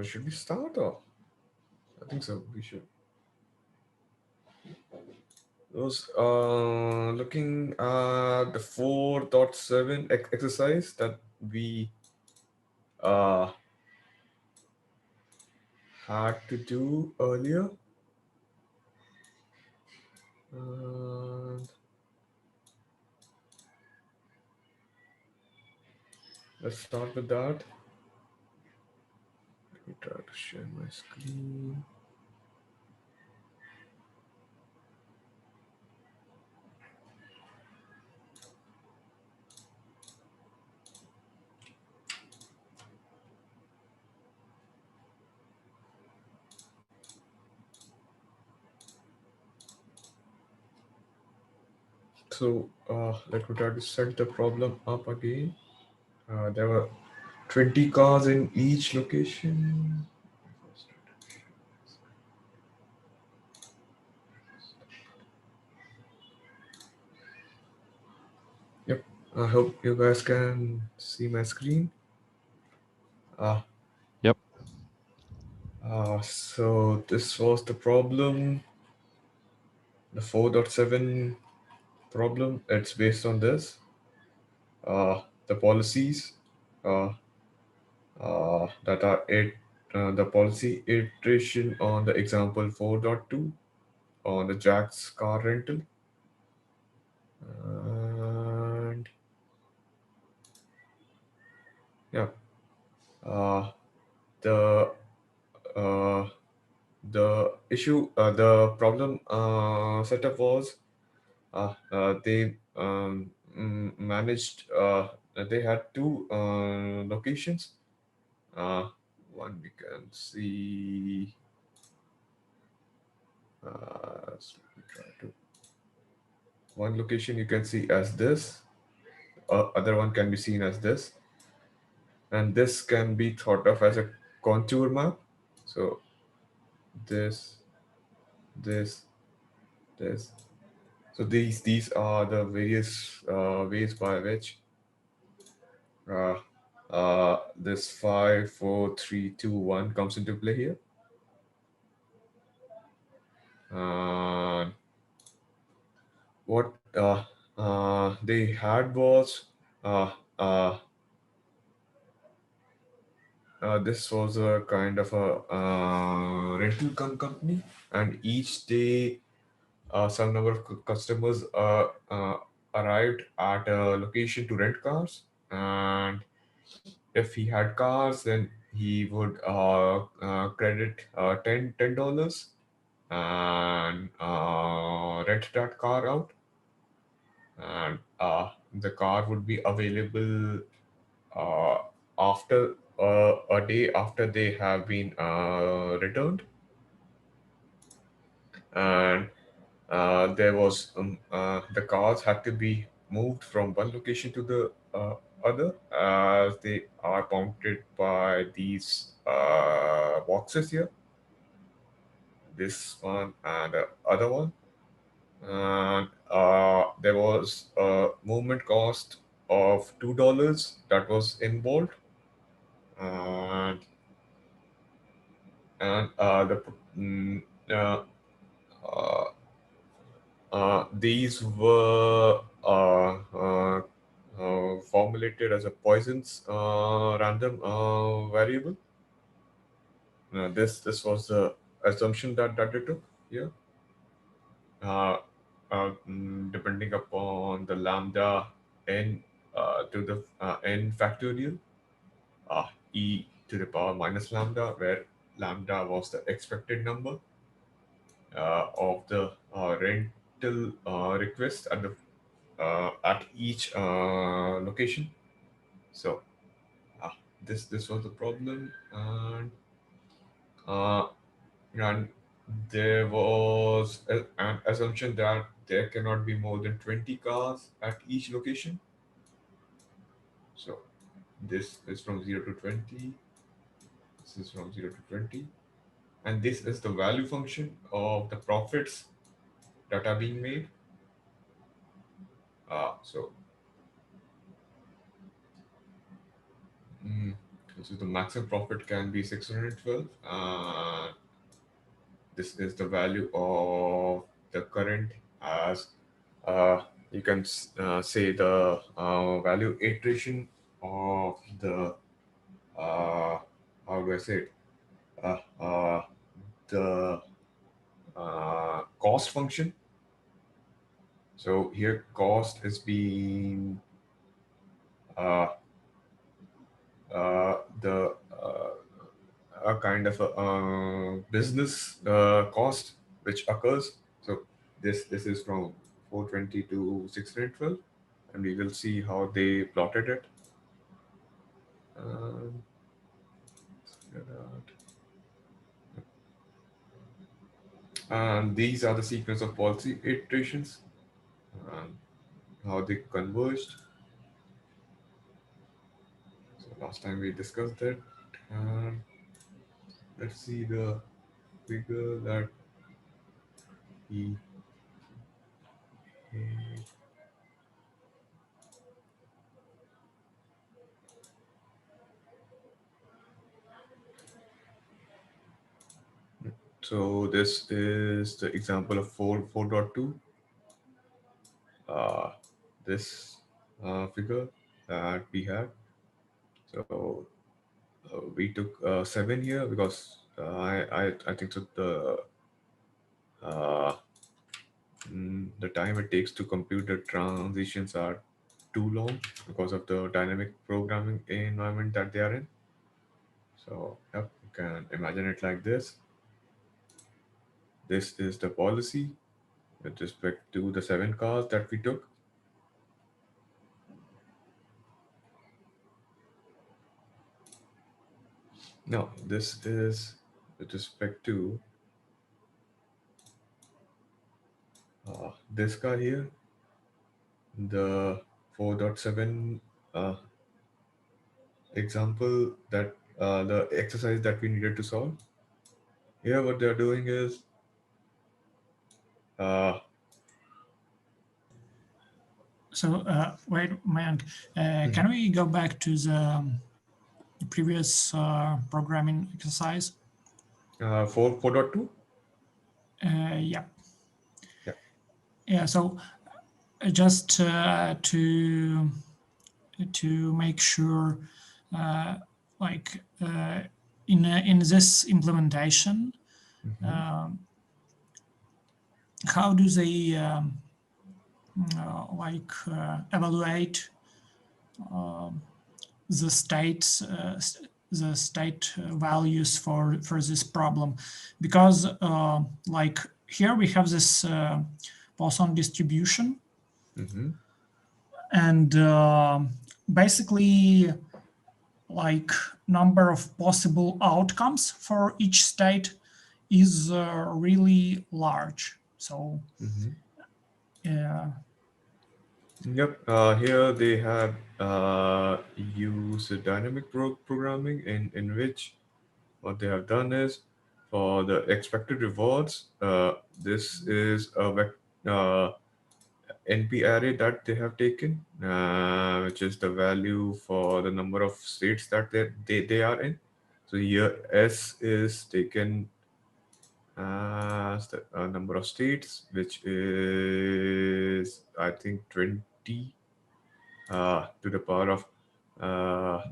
Should we start or? I think so. We should. Was looking at the 4.7 exercise that we uh, had to do earlier. And let's start with that. Let me try to share my screen. So let me try to set the problem up again. There were 20 cars in each location. Yep, I hope you guys can see my screen. Yep. So this was the problem, the 4.7 problem. It's based on this. The policies uh, that are the policy iteration on the example 4.2 on the Jack's car rental. And yeah, uh, the uh, the problem setup was they managed. They had two locations. Uh, One we can see. So let me try to. One location you can see as this. Other one can be seen as this, and this can be thought of as a contour map. So this, this, this. So these are the various ways by which uh, this 5, 4, 3, 2, 1 comes into play here. What they had was uh, uh, this was a kind of a rental company, and each day some number of customers arrived at a location to rent cars, and if he had cars, then he would credit $10 and rent that car out, and the car would be available uh, after a day after they have been returned. And there was the cars had to be moved from one location to the other, as they are bounded by these boxes here, this one and the other one. And there was a movement cost of $2 that was involved. And and the mm, uh, uh, these were formulated as a Poisson's random variable. This was the assumption that they took here. Uh, Depending upon the lambda n to the n factorial, e to the power minus lambda, where lambda was the expected number of the rental request at each location. So this was the problem, uh, and there was an assumption that there cannot be more than 20 cars at each location. So this is from 0 to 20. This is from 0 to 20. And this is the value function of the profits that are being made. So mm, So the maximum profit can be 612. This is the value of the current as you can say the value iteration of the how do I say it? Uh, uh, the cost function. So here cost is being the a kind of a business cost which occurs. So this is from 420 to 612, and we will see how they plotted it. Um, and these are the sequence of policy iterations, and how they converged. So last time we discussed that. And let's see the figure that he so this is the example of 4.2. This figure that we have. So we took 7 year because I think so uh, the time it takes to compute the transitions are too long because of the dynamic programming environment that they are in. So yep, you can imagine it like this. This is the policy with respect to the 7 cars that we took. Now this is with respect to this car here, the 4.7 example that the exercise that we needed to solve. Here what they're doing is uh, So wait, Mayank, can we go back to the previous programming exercise? 4.2. Yeah. Yeah. Yeah. So just to make sure, like in this implementation, Mm-hmm. how do they evaluate the states the state values for this problem? Because like here we have this Poisson distribution, Mm-hmm. and basically like number of possible outcomes for each state is really large. So Mm-hmm. yeah. Yep. Here they have used dynamic programming in which what they have done is for the expected rewards. This is a NP array that they have taken, which is the value for the number of states that they are in. So here S is taken as the number of states, which is I think 20 to the power of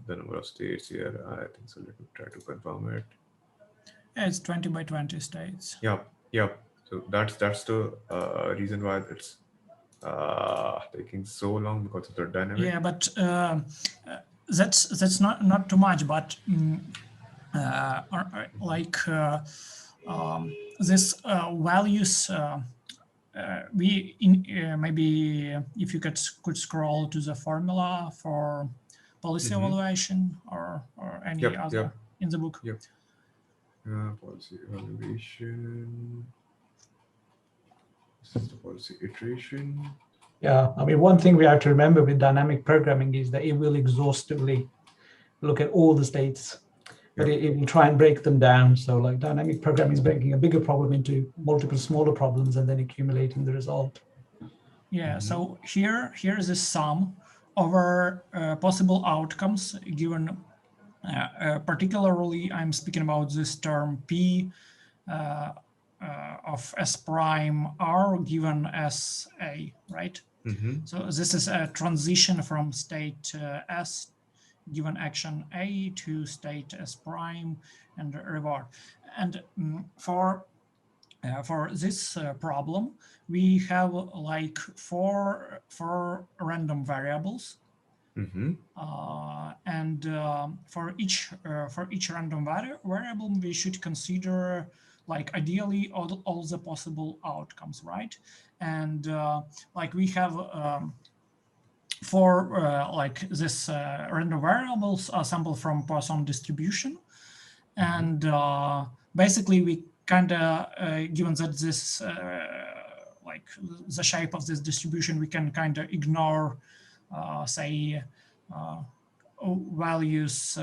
the number of states here. I think so. Let me try to confirm it. It's 20 by 20 states. Yeah, yeah. So that's the reason why it's taking so long because of the dynamic. Yeah, but that's not too much. But like this values. We in maybe if you could scroll to the formula for policy Mm-hmm. evaluation or any Yep, other yep, in the book. yep. Policy evaluation. This is the policy iteration. Yeah, I mean, one thing we have to remember with dynamic programming is that it will exhaustively look at all the states, but Yep. it will try and break them down. So like dynamic programming is breaking a bigger problem into multiple smaller problems and then accumulating the result. Yeah. Mm-hmm. So here is a sum over possible outcomes given Particularly, I'm speaking about this term P of S prime R given as A, right? So this is a transition from state S given action A to state S prime and reward. And for this problem, we have like four random variables. And for each random variable, we should consider like ideally all the possible outcomes, right? And like we have for like this random variables are sampled from Poisson distribution, and basically we kind of given that this like the shape of this distribution, we can kind of ignore say values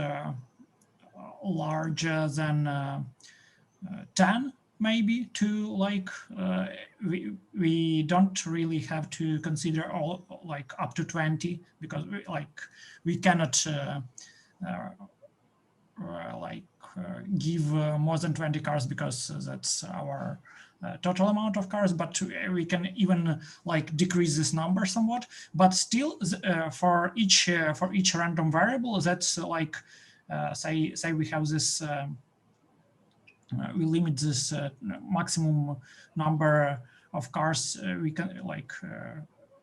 larger than 10 maybe to like we don't really have to consider all like up to 20 because we cannot give more than 20 cars because that's our total amount of cars, but we can even like decrease this number somewhat. But still, for each random variable, that's like say we have this. We limit this maximum number of cars we can like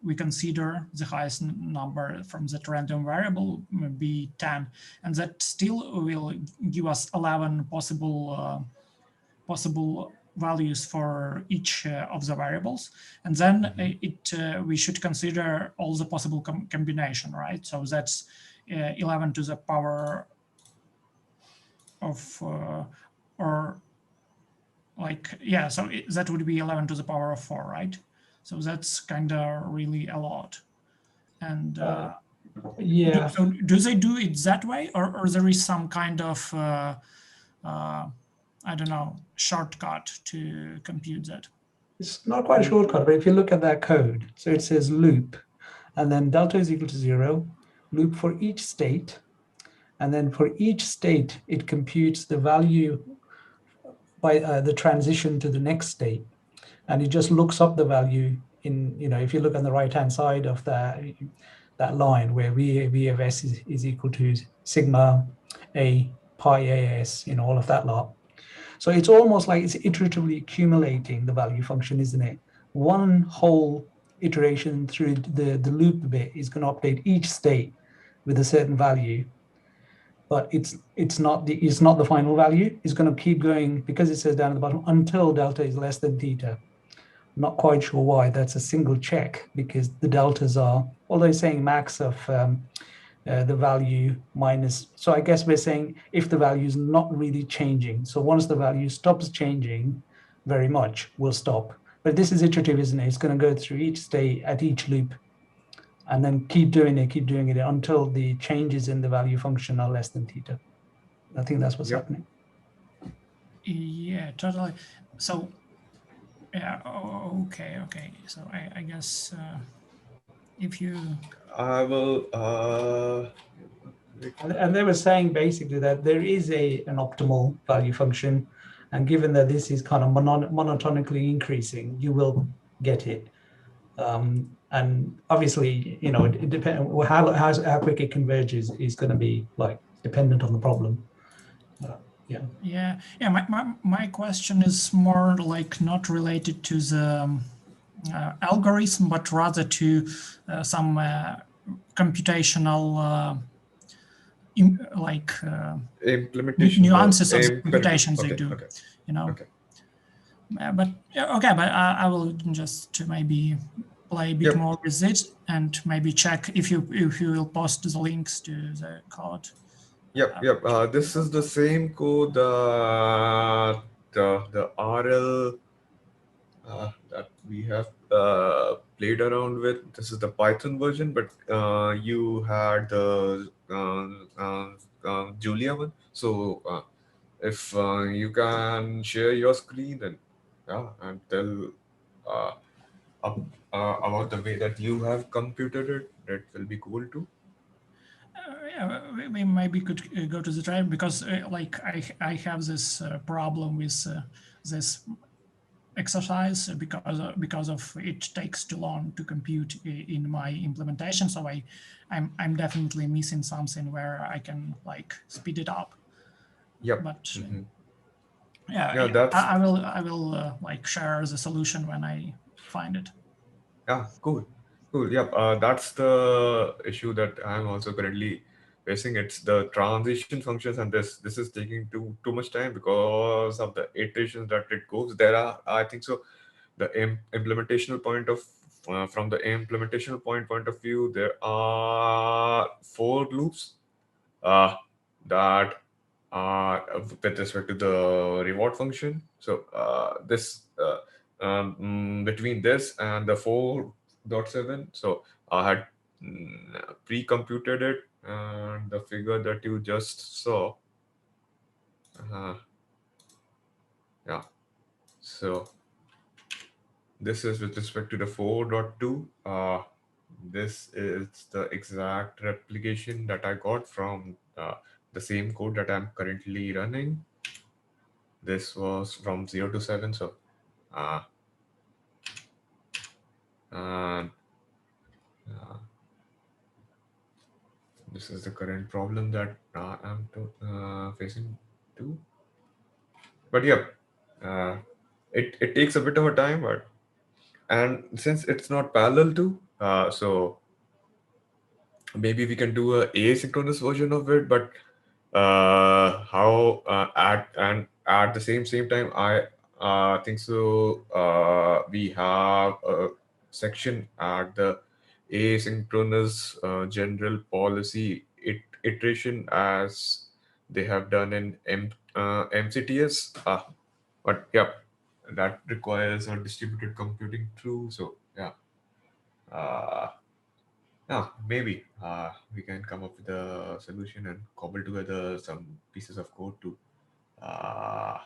we consider the highest number from that random variable be 10, and that still will give us 11 possible values for each of the variables, and then we should consider all the possible combination, right? So that's 11 to the power of or like yeah, so that would be 11 to the power of 4, right? So that's kind of really a lot. And yeah, so do they do it that way, or there is some kind of I don't know, shortcut to compute that? it's not quite a shortcut, but if you look at that code, so it says loop, and then delta is equal to 0, loop for each state, and then for each state, it computes the value by the transition to the next state, and it just looks up the value in, if you look on the right-hand side of that line where V of S is equal to sigma A pi AS, all of that lot. So it's almost like it's iteratively accumulating the value function, isn't it? One whole iteration through the loop bit is going to update each state with a certain value, but it's not the final value. It's going to keep going because it says down at the bottom until delta is less than theta. Not quite sure why that's a single check, because the deltas are, although it's saying max of the value minus. So I guess we're saying if the value is not really changing. So once the value stops changing very much, we'll stop. But this is iterative, isn't it? It's going to go through each state at each loop and then keep doing it until the changes in the value function are less than theta. I think that's what's happening. Yeah, totally. So yeah, okay. So I guess if you I will and they were saying basically that there is an optimal value function, and given that this is kind of monotonically increasing, you will get it. And obviously, it depends how quick it converges is going to be like dependent on the problem. yeah. My question is more like not related to the algorithm, but rather to some computational implementation nuances of the computations they do. Okay. Okay. But okay, but I will just maybe play a bit more with it and maybe check if you will post the links to the code. Yep. This is the same code the RL that we have played around with. This is the Python version, but you had the Julia one. So if you can share your screen and tell uh, about the way that you have computed it, that will be cool too. yeah, we maybe could go to the drive because like I have this problem with this exercise because of it takes too long to compute in my implementation. So I'm definitely missing something where I can like speed it up. Yep. But Hmm. yeah, Yeah, that's I will like share the solution when I find it. yeah, cool, cool. Yep. That's the issue that I'm also currently facing. It's the transition functions, and this is taking too much time because of the iterations that it goes. There are, I think so, the implementational point of from the implementational point of view, there are four loops uh, that are with respect to the reward function. So this between this and the 4.7, so I had pre-computed it, and the figure that you just saw, uh, yeah. So this is with respect to the 4.2. This is the exact replication that I got from the same code that I'm currently running. This was from 0 to 7. So, uh, and this is the current problem that I'm facing too. But yeah, uh, it takes a bit of a time, but and since it's not parallel to, so maybe we can do a asynchronous version of it. But how at the same time I think so we have a section at the asynchronous general policy iteration as they have done in MCTS, but yeah, that requires a distributed computing through. So yeah, uh, yeah, maybe we can come up with a solution and cobble together some pieces of code to uh,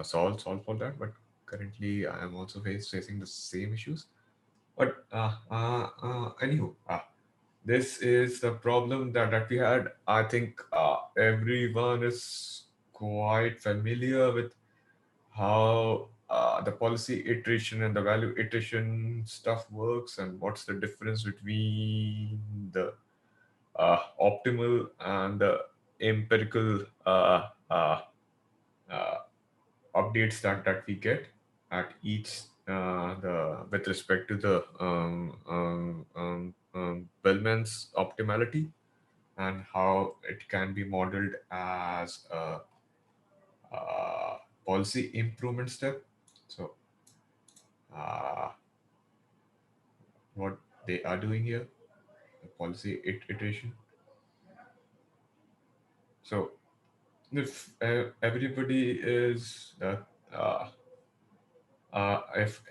solve for that. But currently, I am also facing the same issues. But anywho, this is the problem that we had. I think everyone is quite familiar with how the policy iteration and the value iteration stuff works, and what's the difference between the optimal and the empirical uh, updates that we get at each the with respect to the Bellman's optimality, and how it can be modeled as a policy improvement step. So uh, what they are doing here, the policy iteration. So if everybody is if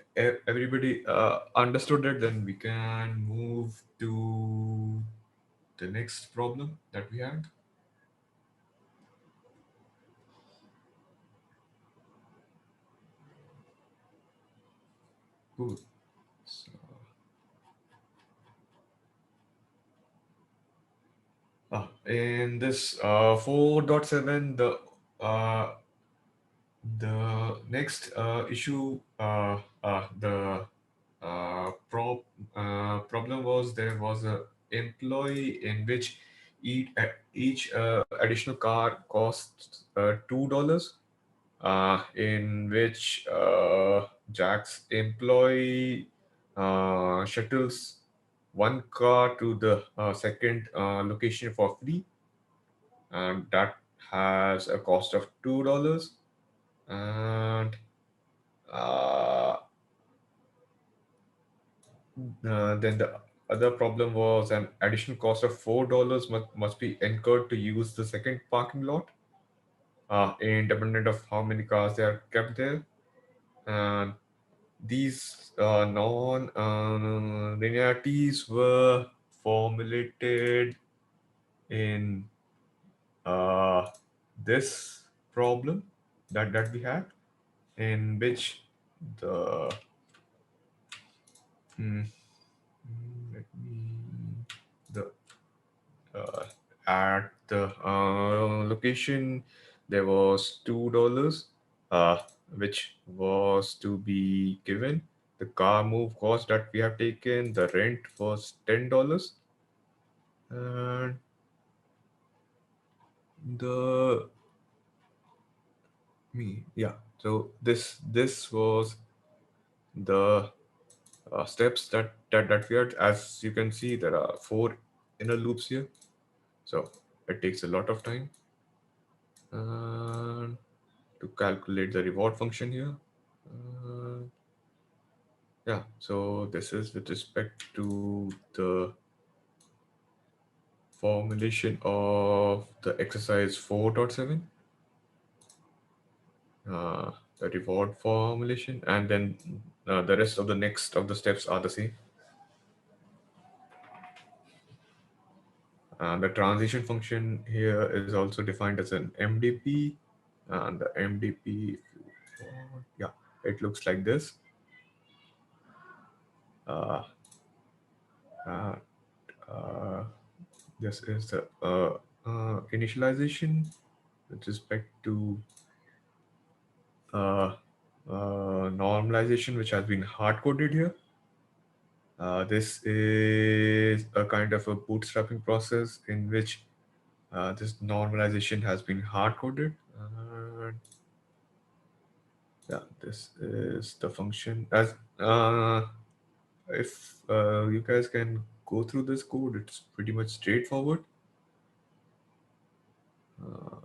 everybody understood it, then we can move to the next problem that we had. Cool. So, in this 4.7, uh, the next issue, the problem was there was a employee in which each additional car costs $2, in which Jack's employee shuttles one car to the second location for free, and that has a cost of $2. And uh, then the other problem was an additional cost of $4 must be incurred to use the second parking lot, independent of how many cars they are kept there. And these non-linearities were formulated in uh, this problem that we had, in which the hmm, let me the uh, at the location there was $2, uh, which was to be given. The car move cost that we have taken, the rent was $10, and the me yeah. So this was the steps that we had. As you can see, there are four inner loops here, so it takes a lot of time. And to calculate the reward function here. Uh, yeah, so this is with respect to the formulation of the exercise 4.7, uh, the reward formulation, and then the rest of the next of the steps are the same. The transition function here is also defined as an MDP, and the MDP, yeah, it looks like this. Uh, uh, uh, this is the initialization with respect to uh, normalization, which has been hard coded here. This is a kind of a bootstrapping process in which this normalization has been hard coded. Yeah, this is the function. As if you guys can go through this code, it's pretty much straightforward. Uh,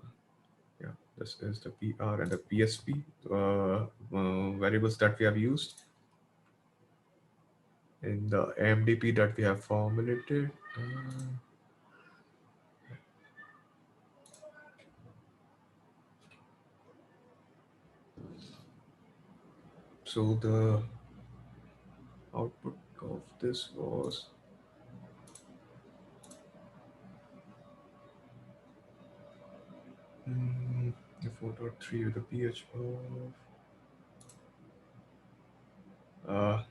yeah, this is the PR and the PSP variables that we have used in the MDP that we have formulated. So the output of this was the 4.3 with the pH of uh,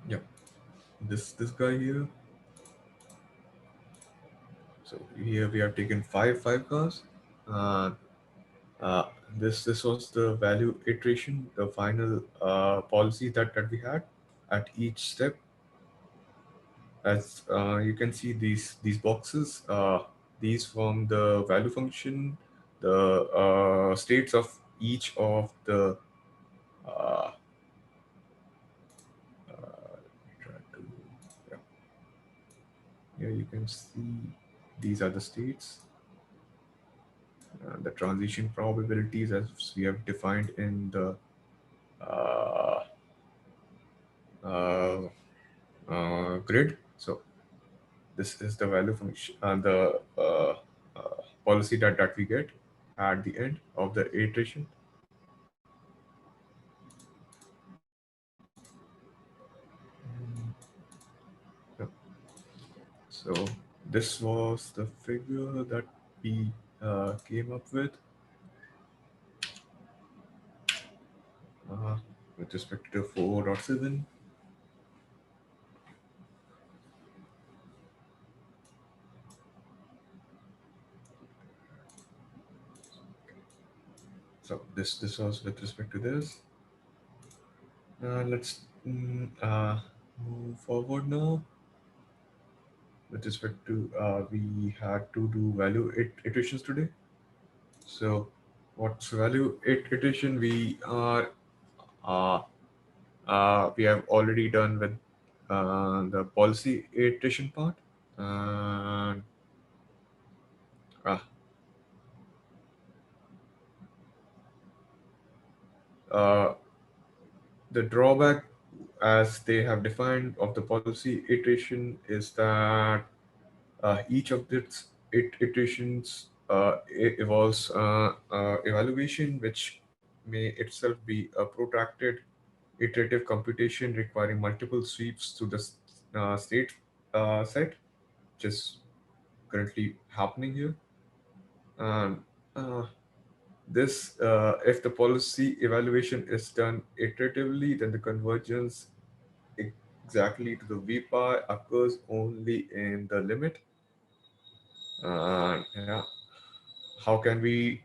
yeah, this guy here. So here we have taken five cars. Uh, uh, this was the value iteration, the final policy that we had at each step. As you can see, these boxes, these form the value function, the states of each of the. Uh, let me try to, yeah, here you can see these are the states, the transition probabilities as we have defined in the uh, uh, grid. So this is the value function and the policy that we get at the end of the iteration. Yeah. So this was the figure that we came up uh, with respect to 4.7. So this was with respect to this. Let's move forward now. With respect to we had to do value iterations today. So what's value iteration? Uh, we have already done with the policy iteration part. And uh, uh, the drawback, as they have defined, of the policy iteration is that each of its iterations involves evaluation, which may itself be a protracted iterative computation requiring multiple sweeps to the state set, which is currently happening here. And uh, this if the policy evaluation is done iteratively, then the convergence exactly to the VPI occurs only in the limit. Yeah, how can we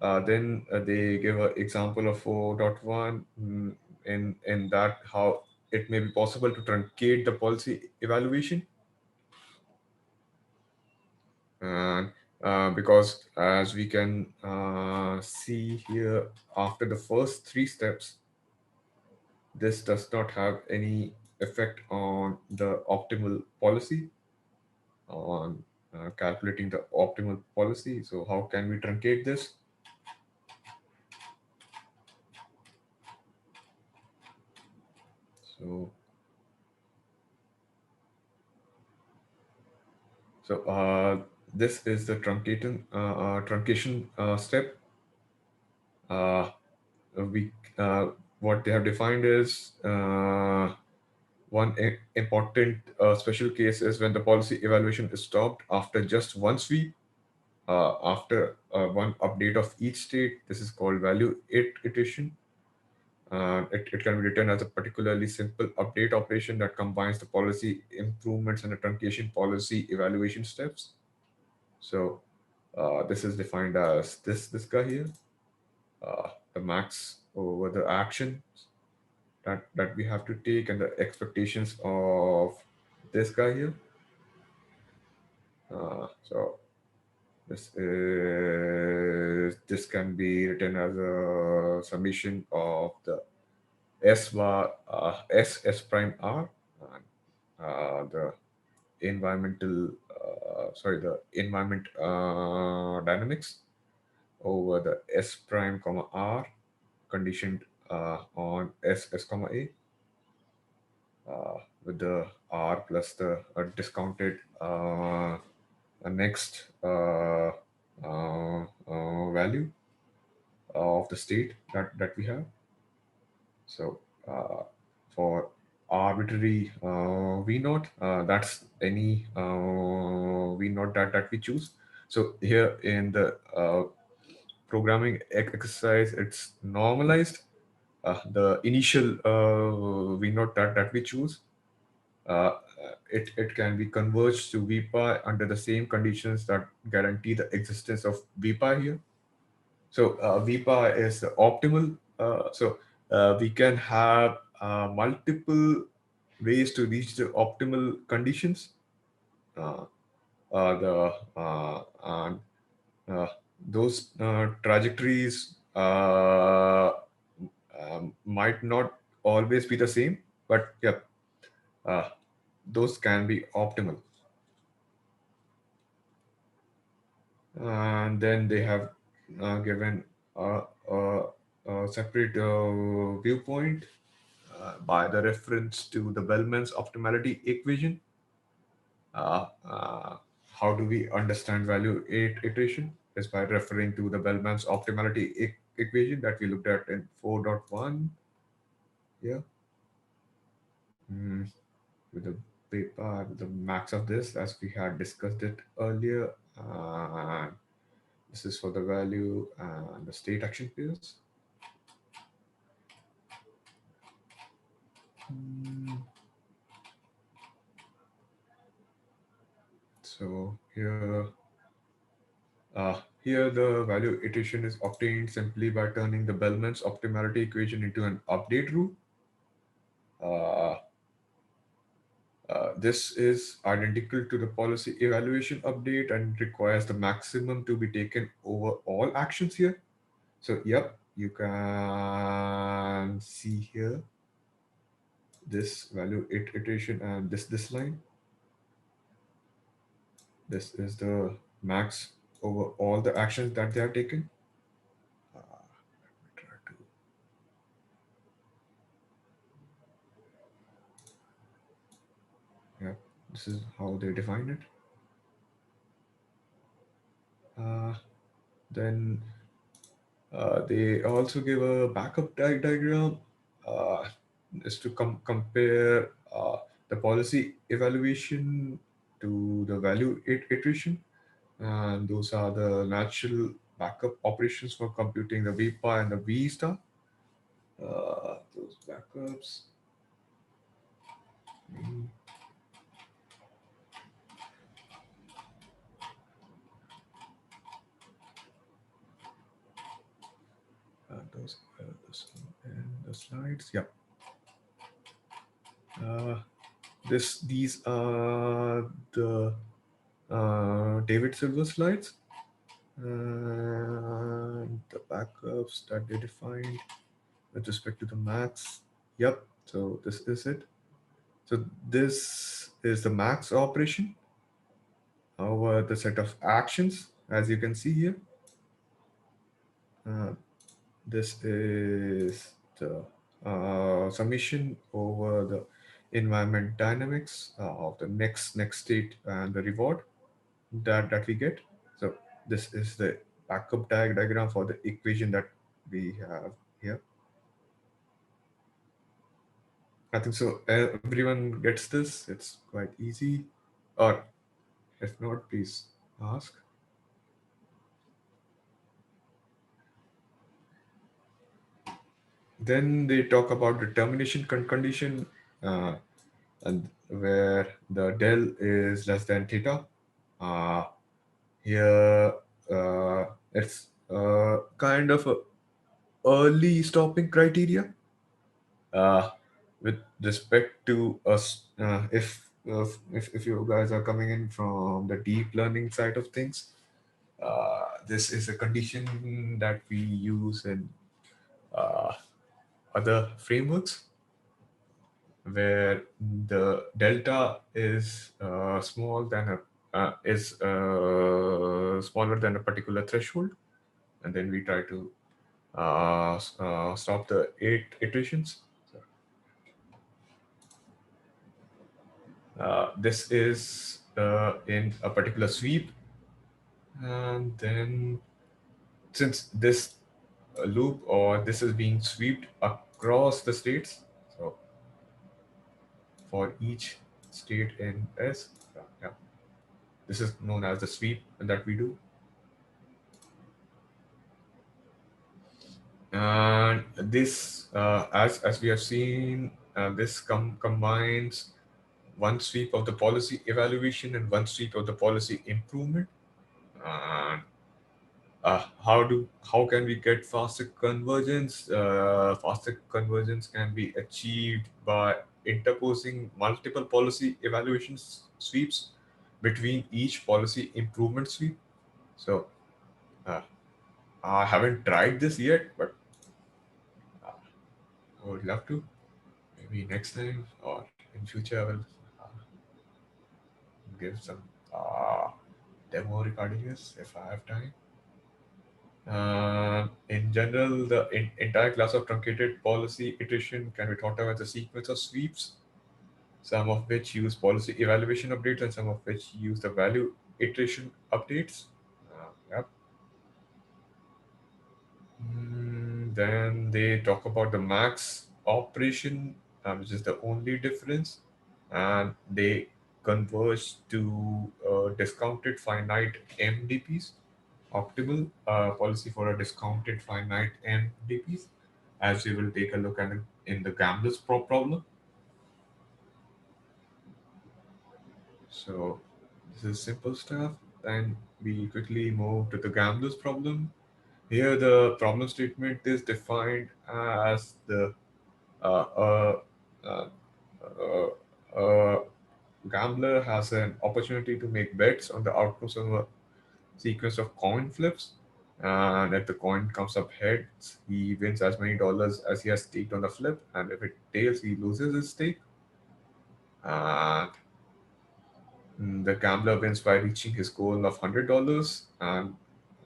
then they give an example of 4.1 in that how it may be possible to truncate the policy evaluation. And because as we can see here, after the first three steps, this does not have any effect on the optimal policy, on calculating the optimal policy. So how can we truncate this? So this is the truncation step. Uh, we what they have defined is one important special case is when the policy evaluation is stopped after just one sweep, after one update of each state. This is called value iteration. It can be written as a particularly simple update operation that combines the policy improvements and the truncation policy evaluation steps. So this is defined as this guy here, the max over the action that we have to take and the expectations of this guy here. So this can be written as a summation of the S bar S prime R, and the environmental the environment dynamics over the S prime comma R conditioned on S comma A, with the R plus the discounted next value of the state that we have. So for arbitrary V naught, that's any V naught that we choose. So here in the programming exercise, it's normalized. The initial V naught that we choose, uh, it can be converged to VPI under the same conditions that guarantee the existence of VPI here. So VPI is the optimal. We can have multiple ways to reach the optimal conditions. Uh, the and those trajectories might not always be the same, but yeah, uh, those can be optimal. And then they have given a, a, a separate viewpoint by the reference to the Bellman's optimality equation. Uh, uh, how do we understand value iteration? Is by referring to the Bellman's optimality equation that we looked at in 4.1. Yeah. Mm, with the paper, with the max of this, as we had discussed it earlier. This is for the value and the state action pairs. So here the value iteration is obtained simply by turning the Bellman's optimality equation into an update rule. Uh, this is identical to the policy evaluation update and requires the maximum to be taken over all actions here. So yep, you can see here this value iteration and this line. This is the max over all the actions that they have taken. Let me try to. Yeah, this is how they define it. Then they also give a backup diagram, uh, is to compare the policy evaluation to the value iteration. And those are the natural backup operations for computing the VPI and the V star. Those backups. Mm, those this and the slides. Yeah. Uh, these are the David Silver slides and the backups that they defined with respect to the max. Yep. So this is it. So this is the max operation over the set of actions, as you can see here. Uh, this is the summation over the environment dynamics of the next state and the reward that we get. So this is the backup diagram for the equation that we have here. I think so. Everyone gets this. It's quite easy. Or if not, please ask. Then they talk about the termination condition, uh, and where the del is less than theta. Uh, Here, it's kind of a early stopping criteria uh, with respect to us. If you guys are coming in from the deep learning side of things, this is a condition that we use in uh, other frameworks where the delta is smaller than a particular threshold, and then we try to stop the 8 iterations. So, this is in a particular sweep, and then since this loop or this is being swept across the states, so for each state in S, yeah, this is known as the sweep that we do. And this, as we have seen, this combines one sweep of the policy evaluation and one sweep of the policy improvement. And how can we get faster convergence? Faster convergence can be achieved by interposing multiple policy evaluations sweeps between each policy improvement sweep. So uh, I haven't tried this yet, but I would love to. Maybe next time or in future, I will uh, give some uh, demo recording this if I have time. In general, the entire class of truncated policy iteration can be thought of as a sequence of sweeps, some of which use policy evaluation updates and some of which use the value iteration updates. Yep. Then they talk about the max operation, which is the only difference, and they converge to discounted finite MDPs, optimal policy for a discounted finite MDPs, as we will take a look at in the gambler's problem. So this is simple stuff. Then we quickly move to the gambler's problem. Here, the problem statement is defined as the uh, uh, uh, uh, gambler has an opportunity to make bets on the outcomes of a sequence of coin flips. And if the coin comes up heads, he wins as many dollars as he has staked on the flip. And if it tails, he loses his stake. And the gambler wins by reaching his goal of $100 and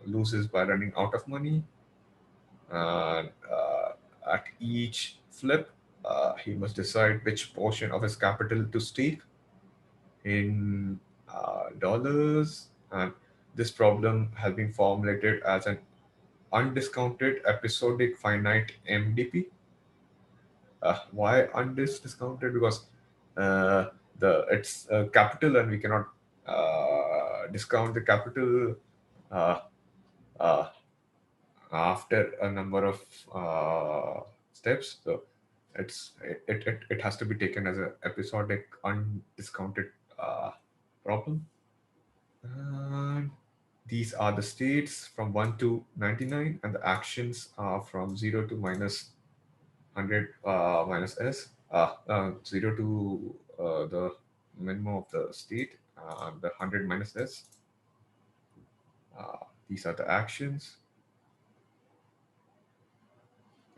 loses by running out of money. And at each flip, he must decide which portion of his capital to stake in dollars. And this problem has been formulated as an undiscounted episodic finite MDP. Why undiscounted? Because uh, the it's capital and we cannot discount the capital. Uh, after a number of steps. So it has to be taken as an episodic, undiscounted problem. And these are the states from 1 to 99, and the actions are from 0 to minus 100 minus s, 0 to the minimum of the state, the 100 minus s. These are the actions.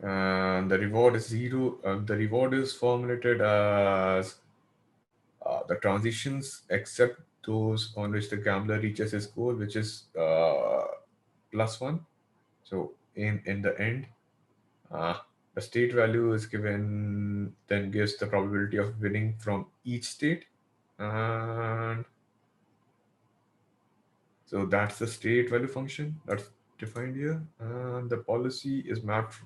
And the reward is 0. The reward is formulated as the transitions except those on which the gambler reaches his goal, which is +1. So in the end, uh, the state value is given, then gives the probability of winning from each state. And so that's the state value function that's defined here. And the policy is mapped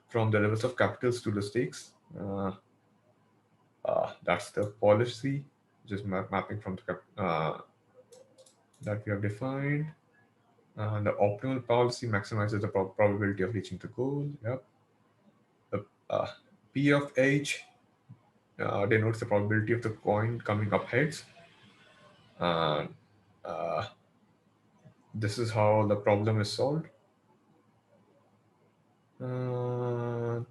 from the levels of capitals to the stakes. That's the policy, just mapping from the that we have defined. The optimal policy maximizes the probability of reaching the goal. Yep. The P of H denotes the probability of the coin coming up heads. And uh, this is how the problem is solved. Uh,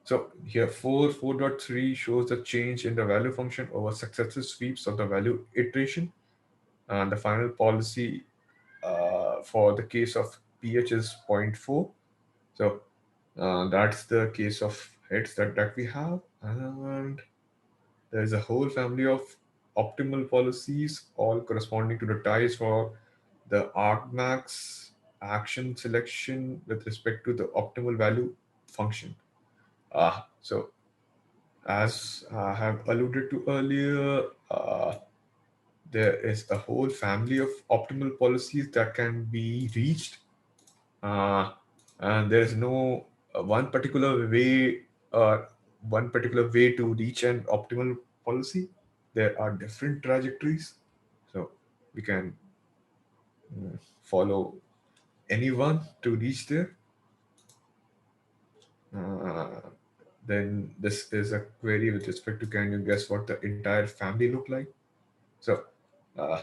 so here 4.3 shows the change in the value function over successive sweeps of the value iteration. And the final policy for the case of pH is 0.4. So that's the case of heads that we have. And there's a whole family of optimal policies, all corresponding to the ties for the argmax action selection with respect to the optimal value function. So, as I have alluded to earlier, there is a whole family of optimal policies that can be reached, uh, and there is no one particular way to reach an optimal policy. There are different trajectories, so we can follow anyone to reach there. Uh, then this is a query with respect to, can you guess what the entire family look like? So uh,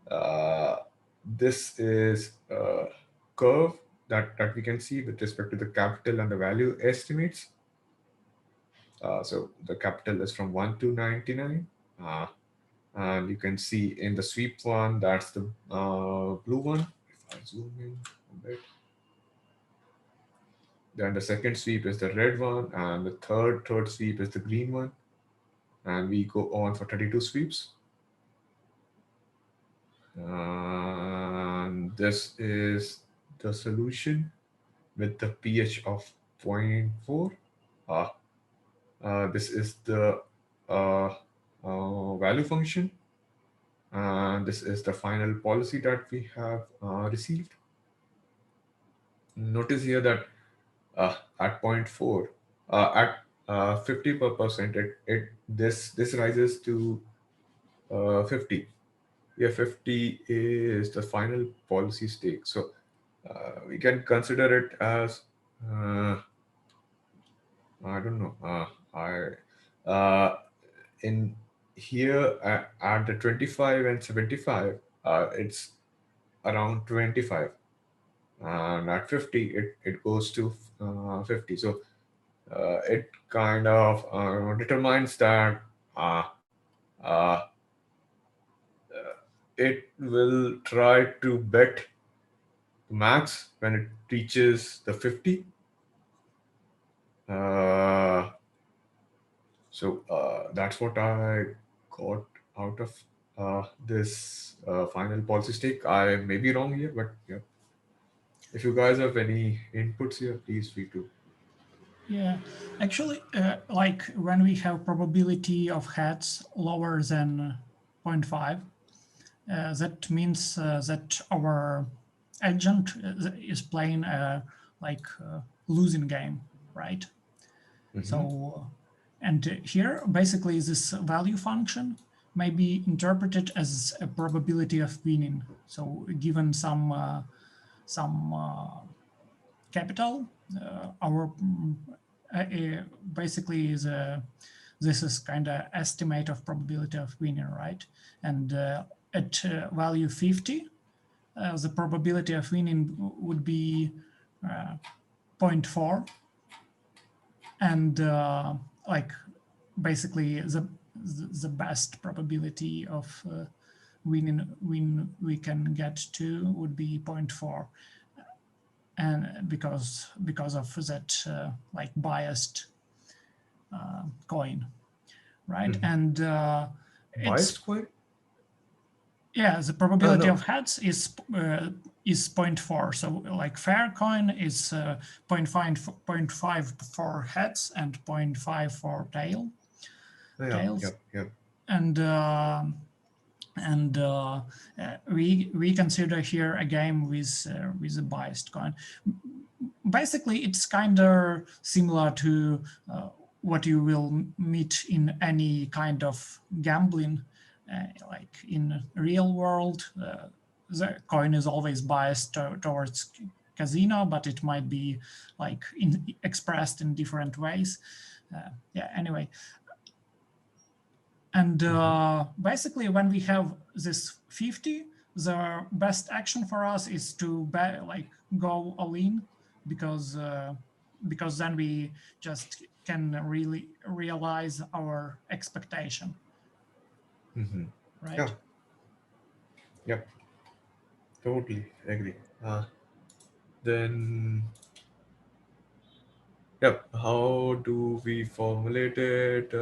uh, this is a curve that we can see with respect to the capital and the value estimates. So the capital is from 1 to 99. And you can see in the sweep one, that's the blue one. If I zoom in a bit. Then the second sweep is the red one, and the third sweep is the green one. And we go on for 32 sweeps. And this is the solution with the pH of 0.4. This is the value function. And this is the final policy that we have received. Notice here that at 0.4, at 50%, this rises to 50. Yeah, 50 is the final policy stake. So we can consider it as I don't know. In here at the 25 and 75, it's around 25, and at 50, it goes to 50. So it kind of determines that uh, uh, it will try to bet max when it reaches the 50. Uh, so that's what I got out of this final policy stake. I may be wrong here, but yeah. If you guys have any inputs here, please feel to. Yeah, actually, like when we have probability of heads lower than 0.5, that means that our agent is playing a losing game, right? So, and here basically this value function may be interpreted as a probability of winning. So given some capital, our basically this is kind of estimate of probability of winning, right? And at value 50, the probability of winning would be 0.4, and like basically the best probability of win we can get to would be 0.4, and because of that like biased coin, right? And it's Biased coin? yeah, the probability No. of heads is 0.4. So like fair coin is 0.5 for heads and 0.5 for Yeah. tails. Yep. And we consider here a game with a biased coin. Basically, it's kind of similar to what you will meet in any kind of gambling, like in real world. The coin is always biased towards casino, but it might be like expressed in different ways. Yeah. Anyway. And basically, when we have this 50, the best action for us is to like go all in, because then we just can really realize our expectation, right? Yeah. Yep. Totally agree. Then, yep. How do we formulate it?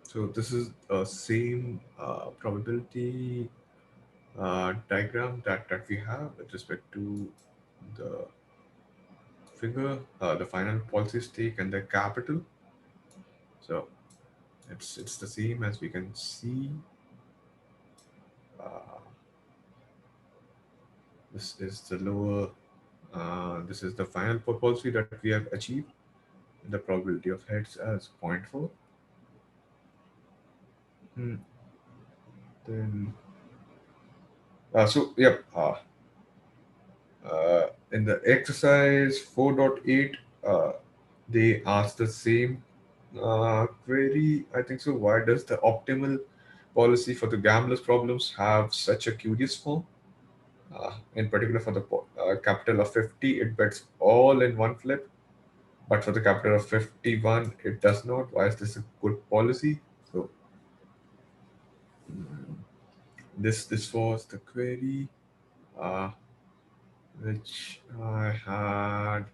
So this is a same probability diagram that we have with respect to the figure, the final policy stake, and the capital. So it's the same as we can see. This is the lower. This is the final policy that we have achieved. The probability of heads as 0.4. Then so yep. In the exercise 4.8, they ask the same query. I think so. Why does the optimal policy for the gambler's problems have such a curious form? In particular, for the capital of 50, it bets all in one flip, but for the capital of 51, it does not. Why is this a good policy? So this was the query uh, which I had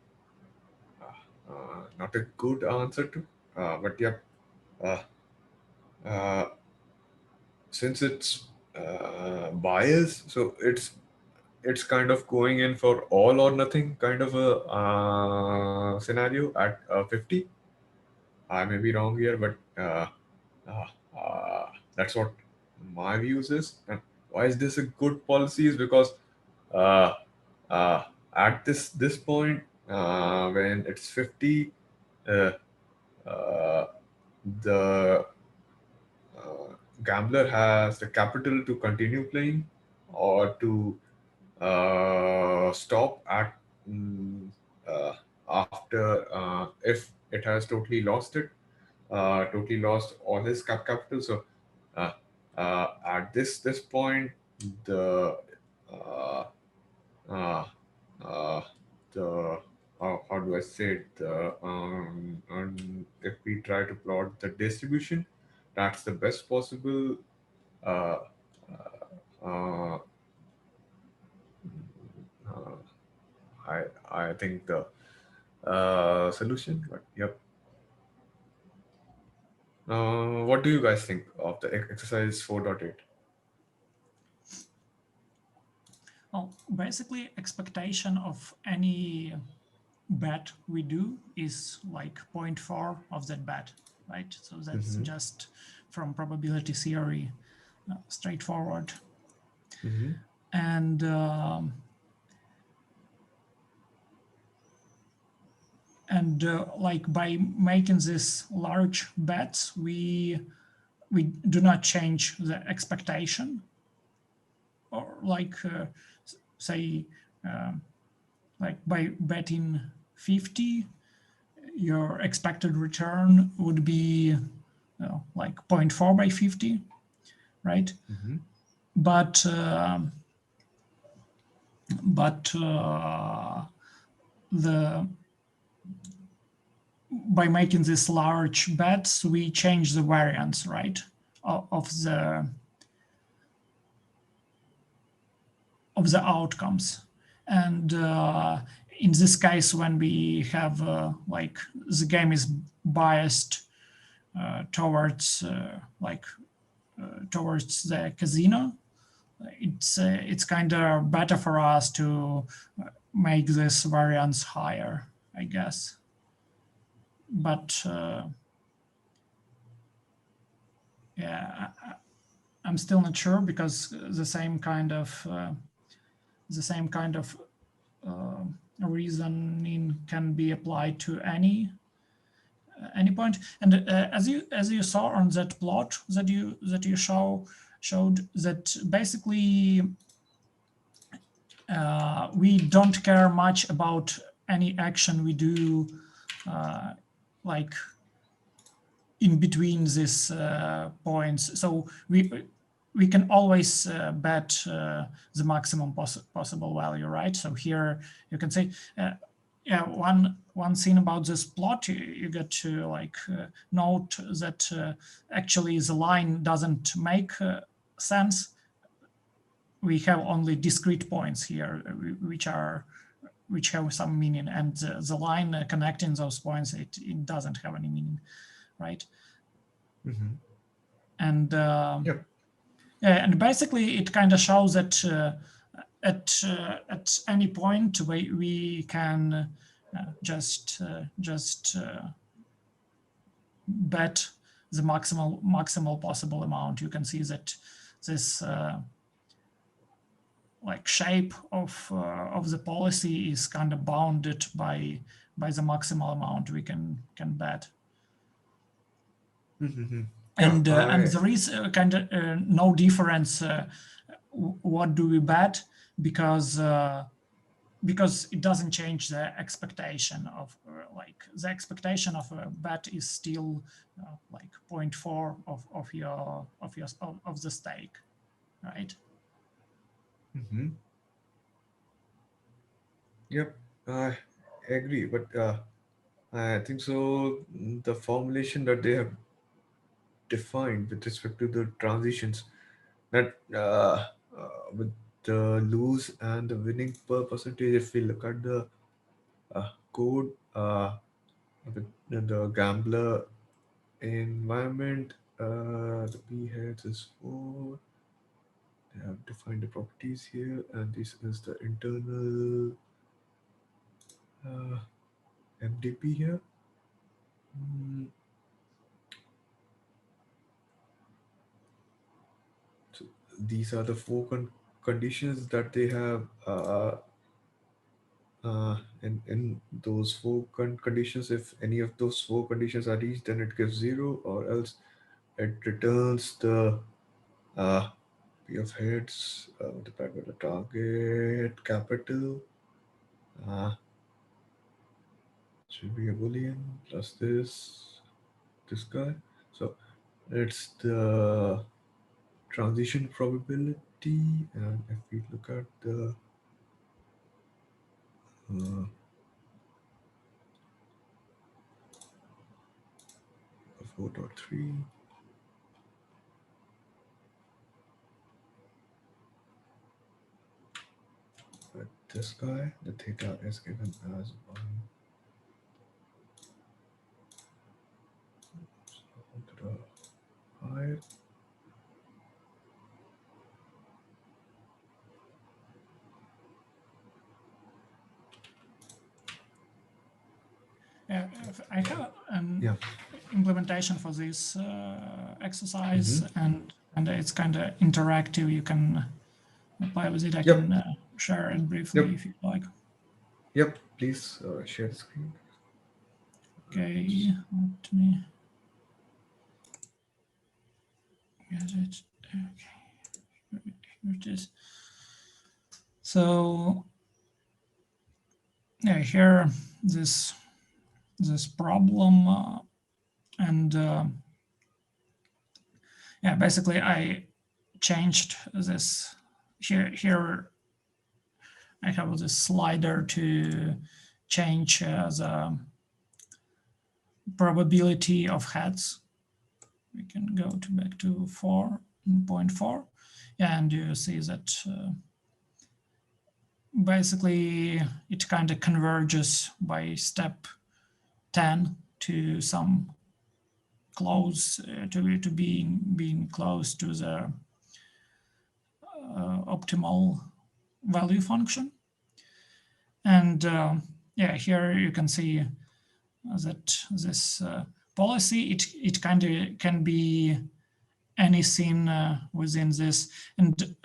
not a good answer to, but yeah, uh, uh, since it's biased, so it's kind of going in for all or nothing kind of a scenario at 50. I may be wrong here, but uh, that's what my views is. And why is this a good policy? Is because uh, uh, at this point, when it's 50, uh, uh, the gambler has the capital to continue playing or to stop at mm, uh, after if it has totally lost it, totally lost all his capital. So uh, at this point, the uh, uh, uh, the how do I say it? If we try to plot the distribution, that's the best possible uh, uh, uh, I think the solution. But yep. What do you guys think of the exercise 4.8? Well, basically, expectation of any bet we do is like 0.4 of that bet, right? So that's just from probability theory. straightforward. Mm-hmm. And like by making this large bets, we do not change the expectation, or like say like by betting 50, your expected return would be like 0.4 by 50, right? Mm-hmm. But the by making these large bets, we change the variance, right, of the outcomes. And in this case, when we have like the game is biased towards towards the casino, it's kind of better for us to make this variance higher, I guess. But yeah, I'm still not sure, because the same kind of reasoning can be applied to any point. And as you saw on that plot that you showed, that basically we don't care much about any action we do like in between these points. So we can always bet the maximum possible value, right? So here you can say, yeah, one thing about this plot, you get to like note that actually the line doesn't make sense. We have only discrete points here, which have some meaning, and the line connecting those points, it doesn't have any meaning, right? Mm-hmm. And Yep. yeah, and basically it kind of shows that at any point we can just bet the maximal possible amount. You can see that this like shape of the policy is kind of bounded by the maximal amount we can bet. Mm-hmm. And Yeah, and there is kind of no difference what do we bet, because it doesn't change the expectation of like the expectation of a bet is still like 0.4 of the stake, right? Mm-hmm. Yep, I agree, but I think so. The formulation that they have defined with respect to the transitions, that with the lose and the winning per percentage, if we look at the code with the gambler environment, the p heads is 4. They have defined the properties here, and this is the internal MDP here. Mm, so these are the four conditions that they have. In those four conditions, if any of those four conditions are reached, then it gives 0, or else it returns the P of heads multiplied by the target capital. Should be a boolean plus this guy. So it's the transition probability, and if we look at the uh, 4.3, with this guy, the theta is given as 1 to the 5. I have an Yeah. implementation for this exercise, Mm-hmm. and it's kind of interactive. You can play with it. I Yep. can share it briefly Yep. if you like. Yep. Please share the screen. Okay, let me get it. Okay, here it is. So yeah, here this problem and yeah, basically I changed this here. I have this slider to change the probability of heads. We can go back to 4.4, and you see that basically it kind of converges by step 10 to some close to being close to the optimal value function. And yeah, here you can see that this policy, it kind of can be anything within this. And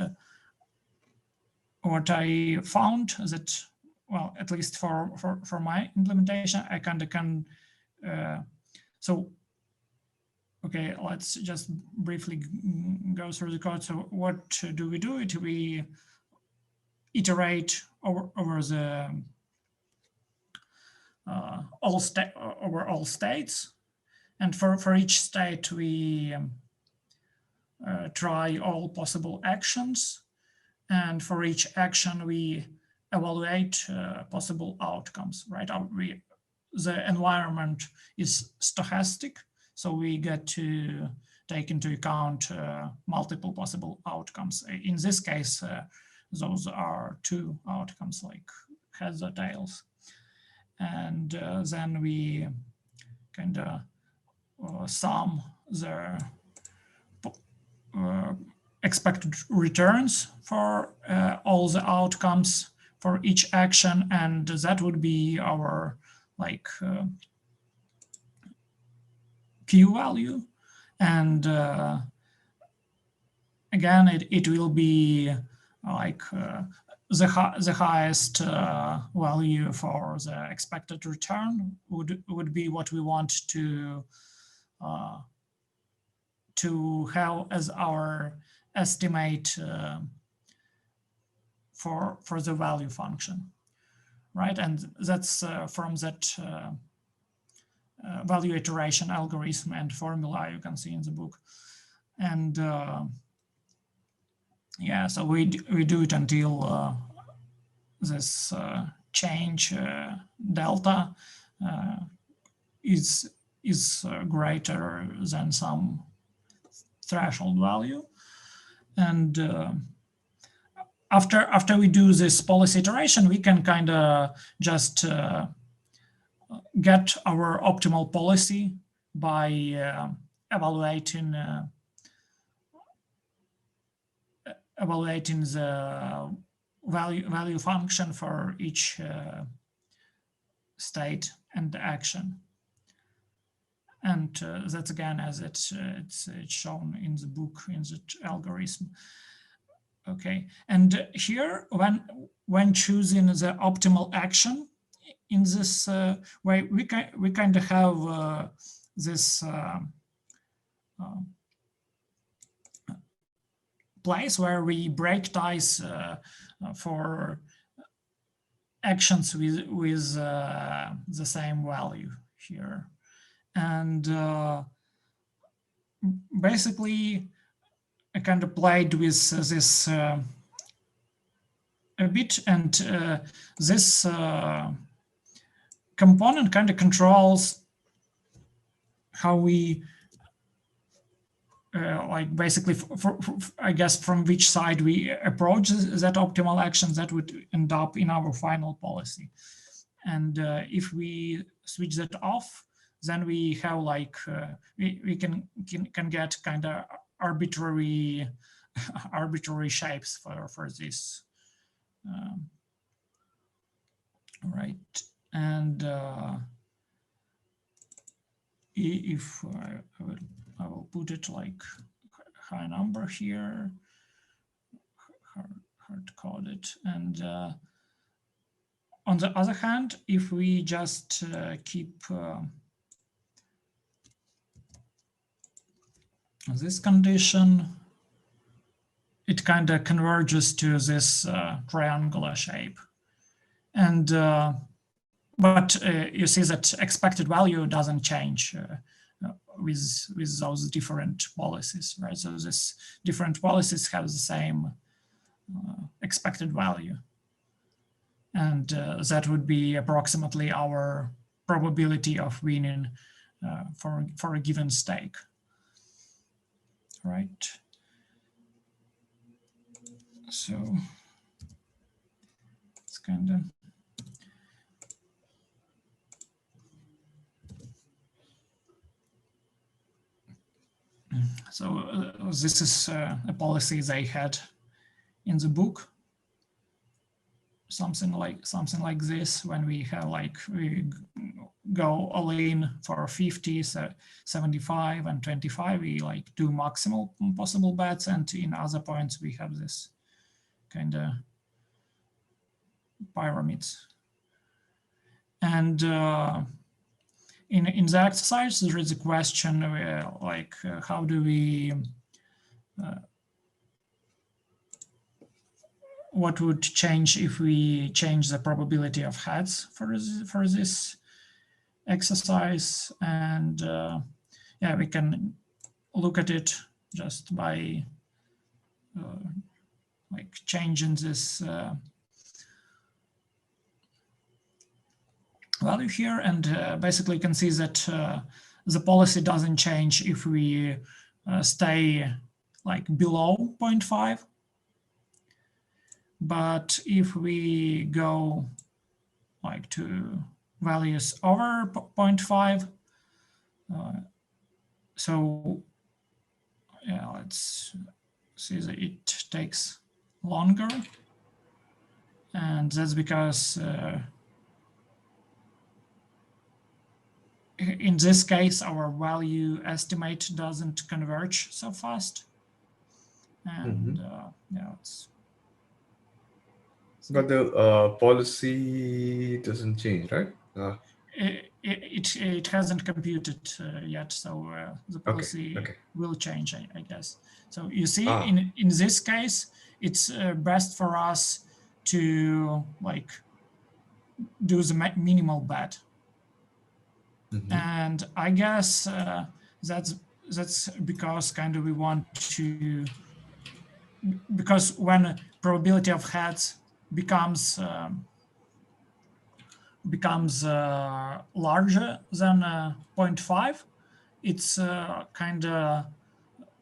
what I found that, well, at least for my implementation, I kind of can, so, okay, let's just briefly go through the code. So what do? We iterate over the over all states, and for each state we try all possible actions, and for each action we evaluate possible outcomes. Right? The environment is stochastic, so we get to take into account multiple possible outcomes. In this case, those are two outcomes, like heads or tails. And then we kind of sum the expected returns for all the outcomes for each action, and that would be our like Q value. And again, it will be like the highest value for the expected return would be what we want to have as our estimate for the value function, right? And that's from that value iteration algorithm and formula you can see in the book. And yeah, so we do it until this change delta is greater than some threshold value. And after we do this policy iteration, we can kind of just get our optimal policy by evaluating the value function for each state and action. And that's again as it's shown in the book, in the algorithm. Okay, and here when choosing the optimal action in this way, we kind of have this place where we break ties for actions with the same value here. And basically I kind of played with this a bit, and this component kind of controls how we like basically I guess from which side we approach that optimal action that would end up in our final policy. And if we switch that off, then we have like we can get kind of arbitrary shapes for this, right? And if I will put it like high number here, hard-coded. And on the other hand, if we just keep this condition, it kind of converges to this triangular shape. And but you see that expected value doesn't change with those different policies, right? So these different policies have the same expected value. And that would be approximately our probability of winning for a given stake, right? So it's kind of so this is a policy they had in the book, something like this. When we have we go all in for 50, 75 and 25, we do maximal possible bets, and in other points we have this kind of pyramids. And in the exercise there is a question how do we what would change if we change the probability of heads for this exercise? And yeah, we can look at it just by changing this value here, and basically you can see that the policy doesn't change if we stay below 0.5. But if we go to values over 0.5, so yeah, let's see that it takes longer, and that's because in this case our value estimate doesn't converge so fast, and yeah, it's. But the policy doesn't change, right? It hasn't computed yet, so the policy will change, I guess. So you see, in this case, it's best for us to do the minimal bet, and I guess that's because we want to, because when probability of heads becomes larger than 0.5, it's kind of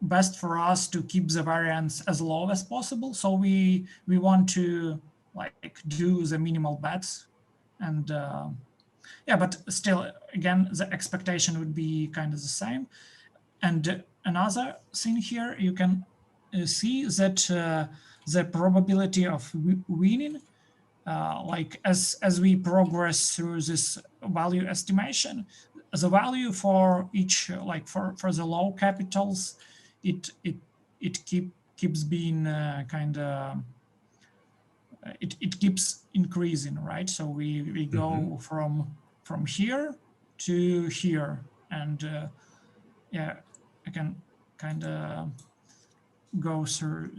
best for us to keep the variance as low as possible. So we want to do the minimal bets, and yeah, but still, again, the expectation would be kind of the same. And another thing here, you can see that the probability of winning, as we progress through this value estimation, the value for each, for the low capitals, it keeps being it keeps increasing, right? So we go from here to here, and yeah, I can kind of go through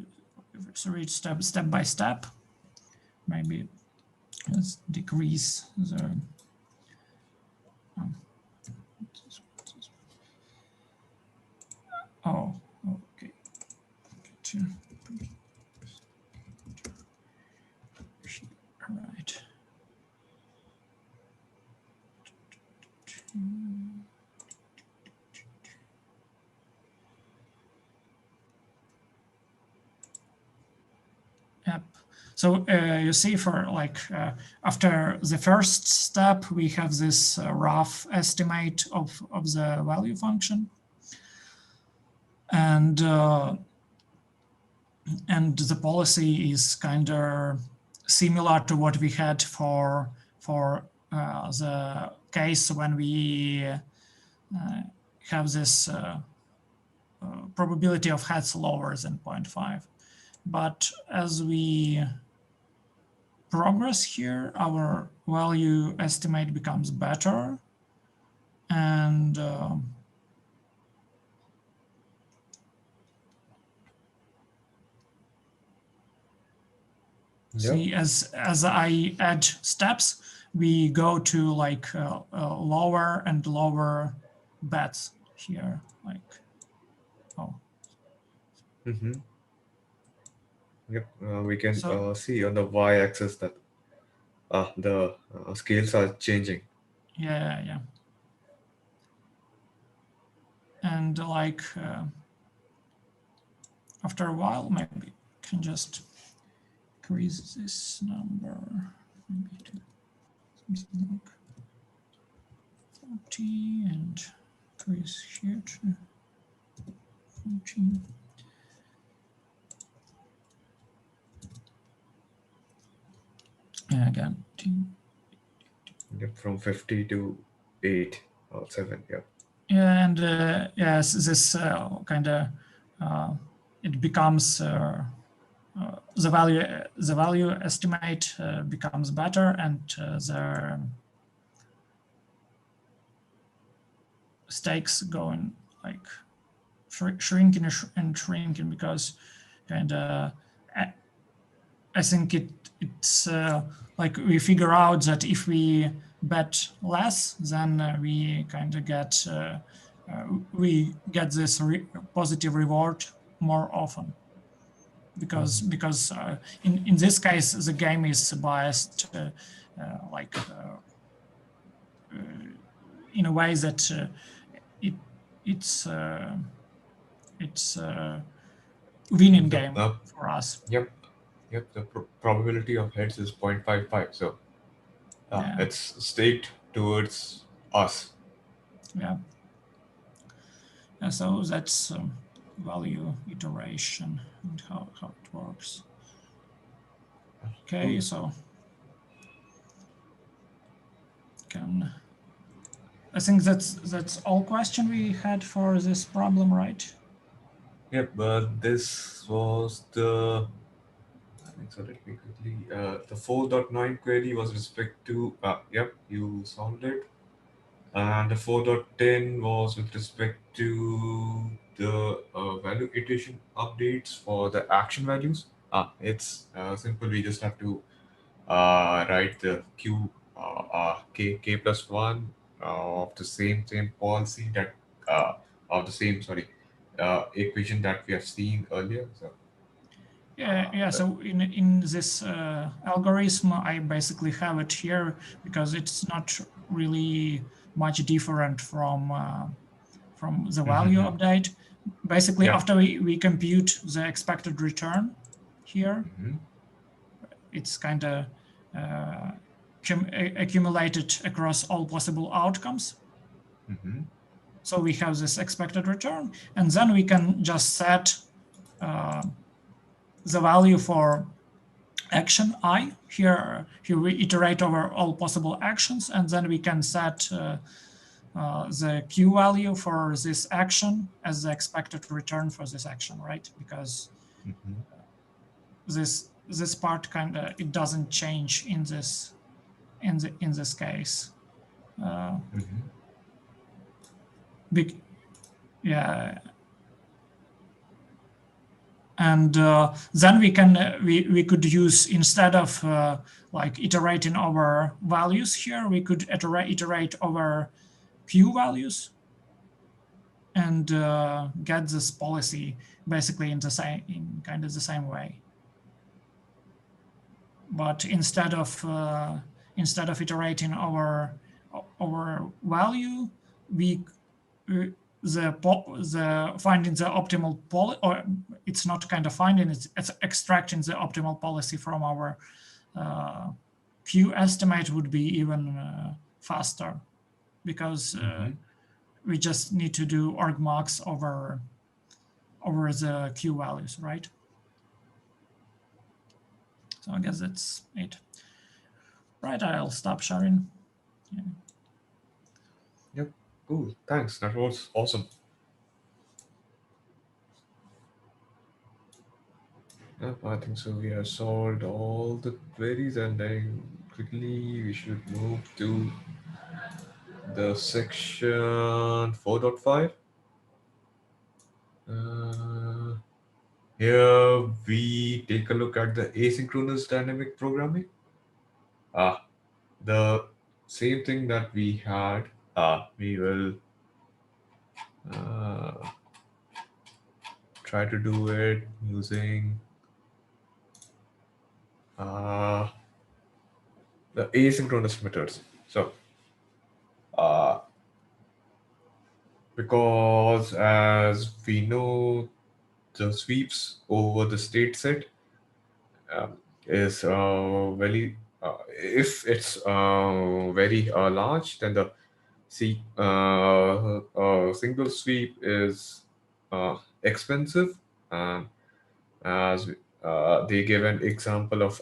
each step by step. Maybe let's decrease the oh, okay. Right. Yep. So you see, for after the first step, we have this rough estimate of the value function, and the policy is kind of similar to what we had for the case when we have this probability of heads lower than 0.5. But as we progress here, our value estimate becomes better. And see, as I add steps, we go to like lower and lower bets here, like, oh. Mm-hmm. Yep, we can So, see on the y-axis that the scales are changing. yeah. And like after a while, maybe can just increase this number, maybe to something like 40 and increase here to 14. And again, Yep, from 50 to 8 or 7. Yep. yeah, and yes, this kind of it becomes the value estimate becomes better, and the stakes going like shrinking and shrinking, because kind of I think it's like we figure out that if we bet less, then we kind of get we get this positive reward more often, because in this case the game is biased like in a way that it's winning game for us. Yep. The probability of heads is 0.55. So Yeah. it's staked towards us. Yeah. So that's value iteration and how it works. Okay, so I think that's all question we had for this problem, right? Yep, but this was the, I think so. Let me quickly. The 4.9 query was respect to. Yep, you solved it. And the 4.10 was with respect to the value iteration updates for the action values. It's simple. We just have to write the k plus one of the same policy that of the same equation that we have seen earlier. So Yeah. So in this algorithm, I basically have it here because it's not really much different from the value update. Basically, after we compute the expected return here, it's kind of accumulated across all possible outcomes. So we have this expected return, and then we can just set the value for action I. Here we iterate over all possible actions, and then we can set the Q value for this action as the expected return for this action, right? Because this part kind of it doesn't change in this case. Yeah. And then we can we could use, instead of like iterating over values here, we could iterate over Q values and get this policy basically in kind of the same way. But instead of iterating over value, we the finding the optimal policy, or it's not kind of finding, it's extracting the optimal policy from our Q estimate would be even faster, because we just need to do argmax over the Q values, right? So I guess that's it. Right, I'll stop sharing. Yeah. Yep, cool. Thanks. That was awesome. Yep, I think so. We have solved all the queries, and then quickly we should move to the section 4.5. Uh, Here we take a look at the asynchronous dynamic programming. Ah, the same thing that we had. We will uh, try to do it using uh, the asynchronous methods. So, uh, because as we know, the sweeps over the state set is very if it's very large, then the single sweep is expensive. And as they give an example of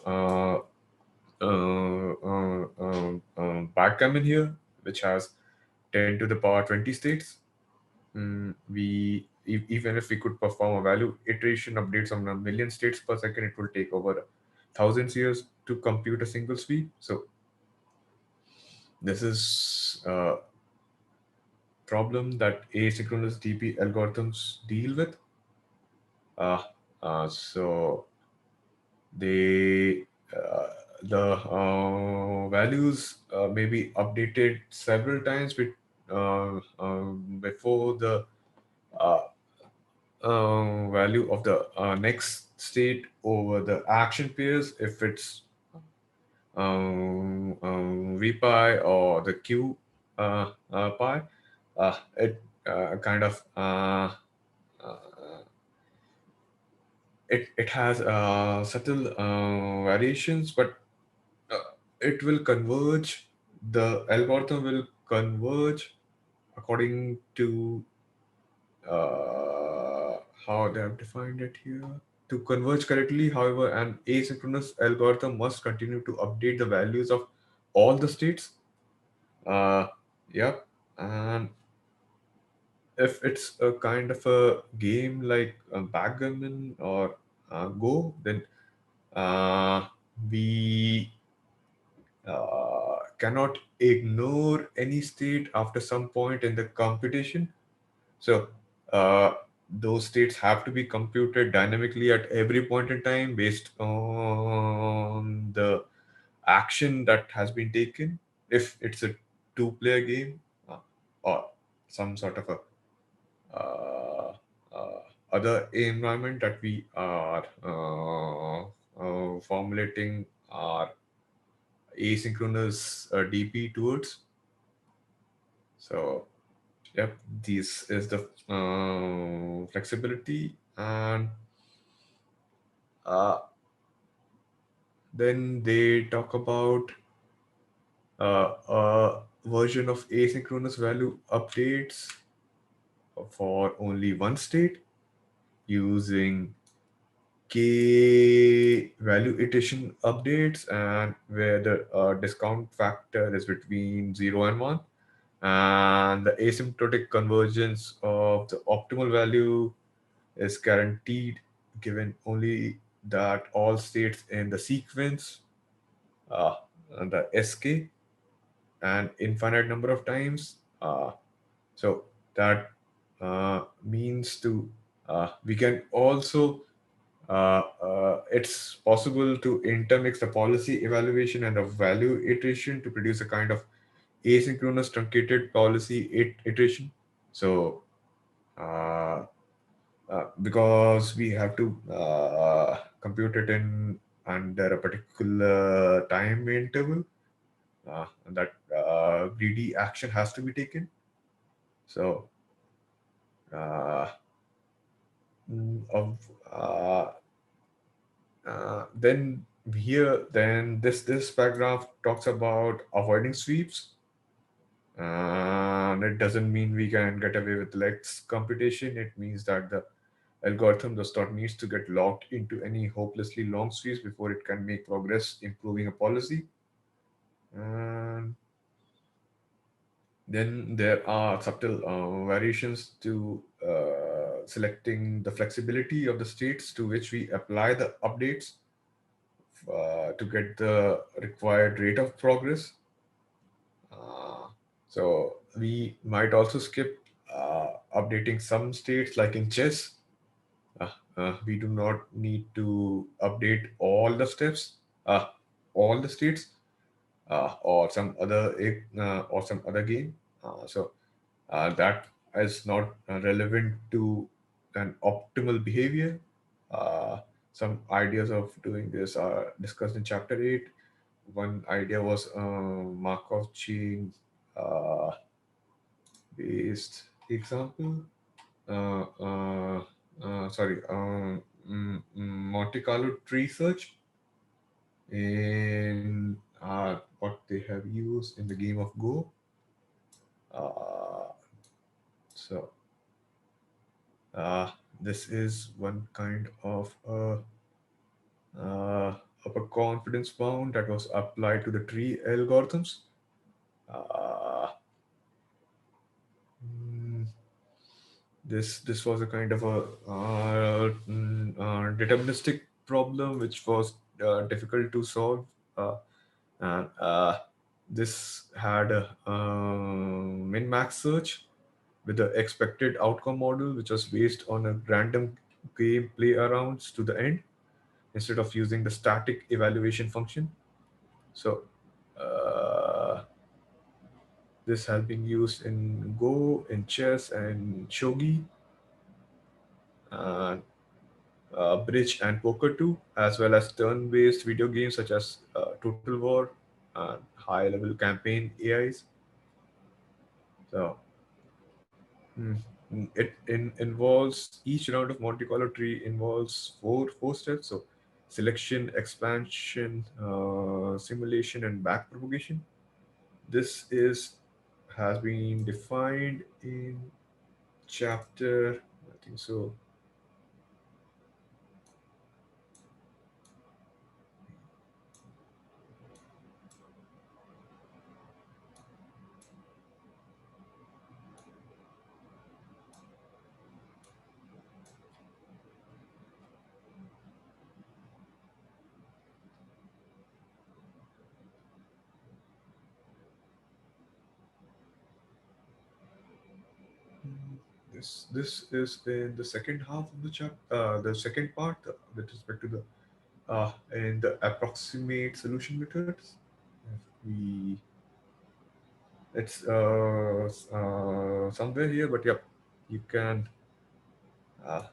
backgammon here, which has 10 to the power 20 states. Even if we could perform a value iteration updates on a million states per second, it will take over thousands years to compute a single sweep. So this is a problem that asynchronous DP algorithms deal with. Uh, so they the values may be updated several times before the uh, value of the next state over the action pairs, if it's vpi or the q pi. It kind of it has subtle variations, but it will converge. The algorithm will converge according to how they have defined it here. To converge correctly, however, an asynchronous algorithm must continue to update the values of all the states. Uh, yep. And if it's a kind of a game like backgammon or Go, then uh, we cannot ignore any state after some point in the computation. So those states have to be computed dynamically at every point in time based on the action that has been taken. If it's a two-player game or some sort of a uh, other environment that we are formulating our asynchronous DP towards. So, yep, this is the flexibility. And uh, then they talk about a version of asynchronous value updates for only one state using K value iteration updates, and where the discount factor is between 0 and 1, and the asymptotic convergence of the optimal value is guaranteed given only that all states in the sequence, uh, the SK, an infinite number of times. So that means to we can also it's possible to intermix the policy evaluation and the value iteration to produce a kind of asynchronous truncated policy iteration. So uh, because we have to compute it in under a particular time interval, that greedy action has to be taken. So uh, of then this paragraph talks about avoiding sweeps, and it doesn't mean we can get away with less computation. It means that the algorithm does not needs to get locked into any hopelessly long sweeps before it can make progress improving a policy. And then there are subtle variations to selecting the flexibility of the states to which we apply the updates to get the required rate of progress. Uh, so we might also skip updating some states, like in chess. We do not need to update all the steps, all the states, or some other game. That is not relevant to an optimal behavior. Uh, some ideas of doing this are discussed in chapter 8. One idea was Markov chain uh, based example. Uh, uh, Monte Carlo tree search, and what they have used in the game of Go. Uh, so uh, this is one kind of upper confidence bound that was applied to the tree algorithms. Uh, mm, this was a kind of a deterministic problem which was difficult to solve, and this had a min-max search with the expected outcome model, which was based on a random game play arounds to the end instead of using the static evaluation function. So uh, this has been used in Go, in chess, and shogi, uh, bridge, and poker too, as well as turn-based video games such as Total War and high-level campaign AIs. So Hmm. Involves each round of Monte Carlo tree involves four steps. So selection, expansion, simulation, and back propagation. This is has been defined in chapter, I think so. This is in the second half of the chapter, the second part with respect to the in the approximate solution methods. If we It's somewhere here, but yep, you can.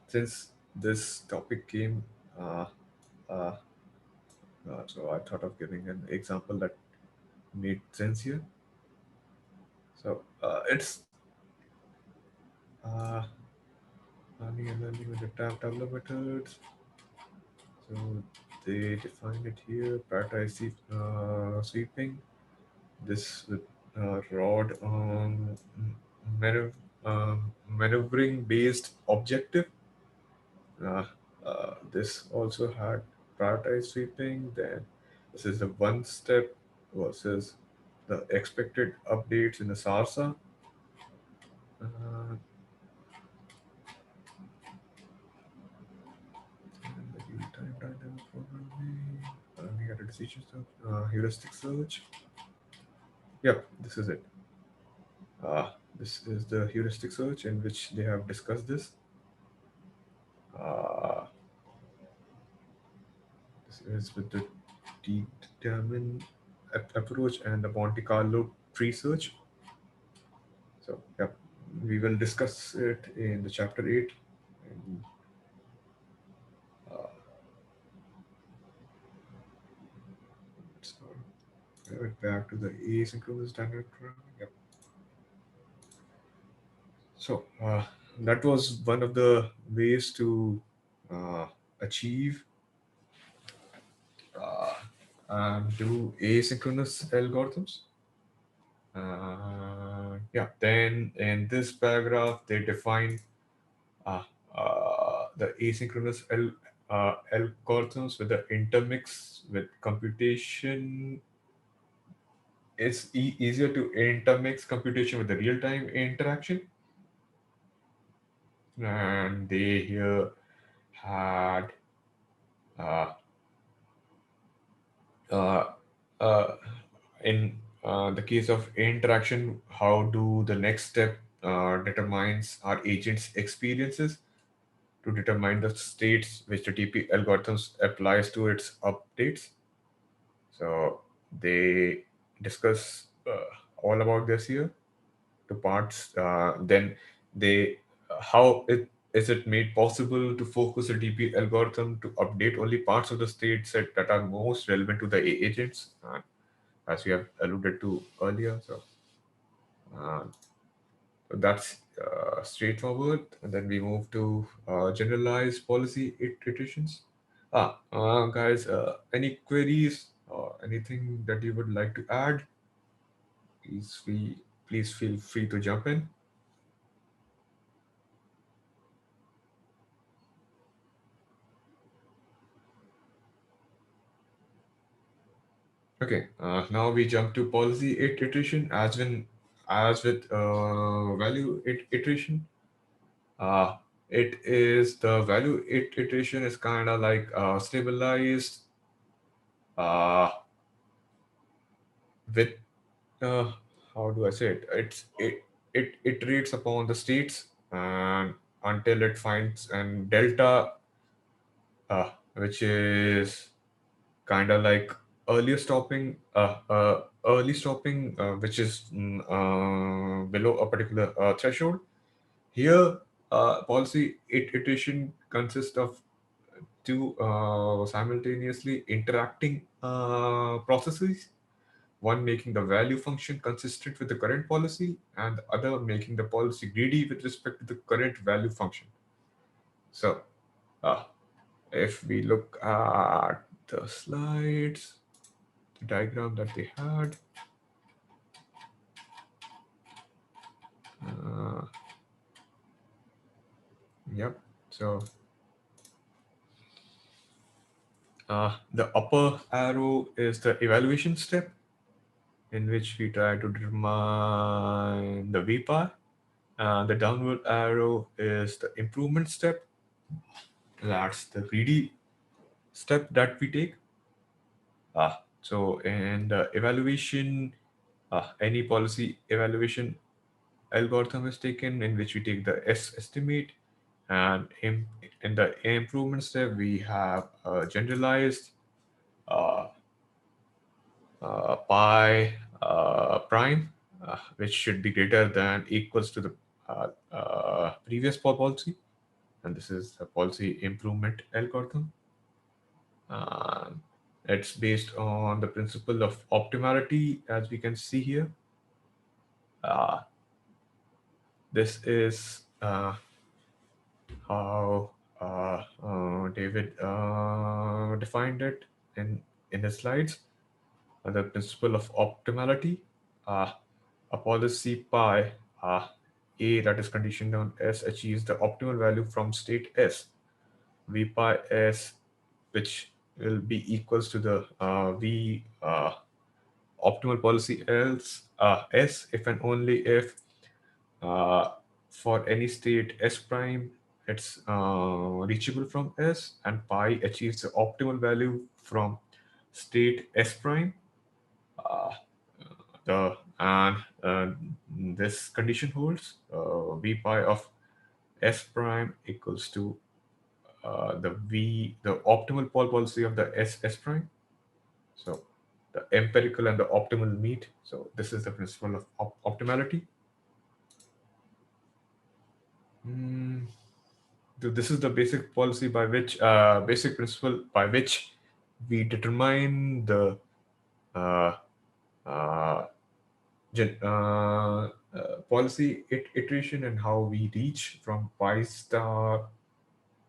Since this topic came, uh, uh, so I thought of giving an example that made sense here. So it's learning and learning with the tabular methods. So they define it here. Sweeping. This with rod maneuvering based objective. Uh, this also had prioritize sweeping. Then this is the one step versus the expected updates in the SARSA. And the real-time dynamic programming, learning at a decision stuff, heuristic search. Yep, this is it. This is the heuristic search in which they have discussed this. Uh, this is with the determine approach and the Monte Carlo tree search. So, yeah, we will discuss it in the chapter 8. And, uh, so, it back to the asynchronous dynamic programming. Yep. So, that was one of the ways to uh, achieve uh, and do asynchronous algorithms. Yeah, then in this paragraph, they define uh, the asynchronous algorithms with the intermix with computation. It's easier to intermix computation with the real-time interaction. and they here had uh, uh, uh, in the case of interaction, how do the next step determines our agent's experiences to determine the states which the TP algorithms applies to its updates. So they discuss all about this here to parts. Then they how it is it made possible to focus a DP algorithm to update only parts of the state set that are most relevant to the agents, as we have alluded to earlier. Uh, so that's straightforward. And then we move to generalized policy iterations. Guys, any queries or anything that you would like to add? Please, please feel free to jump in. Okay, now we jump to policy iteration as with value iteration. Uh, it is the value iteration is kind of like stabilized uh, with uh, how do I say it? It iterates upon the states and until it finds and delta, which is kind of like earlier stopping, early stopping, which is below a particular threshold. Here, policy iteration consists of two simultaneously interacting processes, one making the value function consistent with the current policy, and the other making the policy greedy with respect to the current value function. So, uh, if we look at the slides, the diagram that they had, uh, yep. So, the upper arrow is the evaluation step in which we try to determine the VPI. The downward arrow is the improvement step. That's the greedy step that we take. So in the evaluation, any policy evaluation algorithm is taken in which we take the S estimate, and in the improvement step we have generalized uh, pi prime, which should be greater than equals to the previous policy, and this is a policy improvement algorithm. Uh, it's based on the principle of optimality, as we can see here. Uh, this is how David defined it in his slides. The principle of optimality. Uh, a policy pi uh, A that is conditioned on S achieves the optimal value from state S. V pi S, which will be equals to the V optimal policy else S if and only if uh, for any state S prime it's reachable from S, and pi achieves the optimal value from state S prime. Uh, the and this condition holds V pi of S prime equals to the optimal policy of the S prime. So the empirical and the optimal meet. So this is the principle of optimality. Mm, this is the basic policy by which basic principle by which we determine the uh, uh, policy iteration and how we reach from pi star,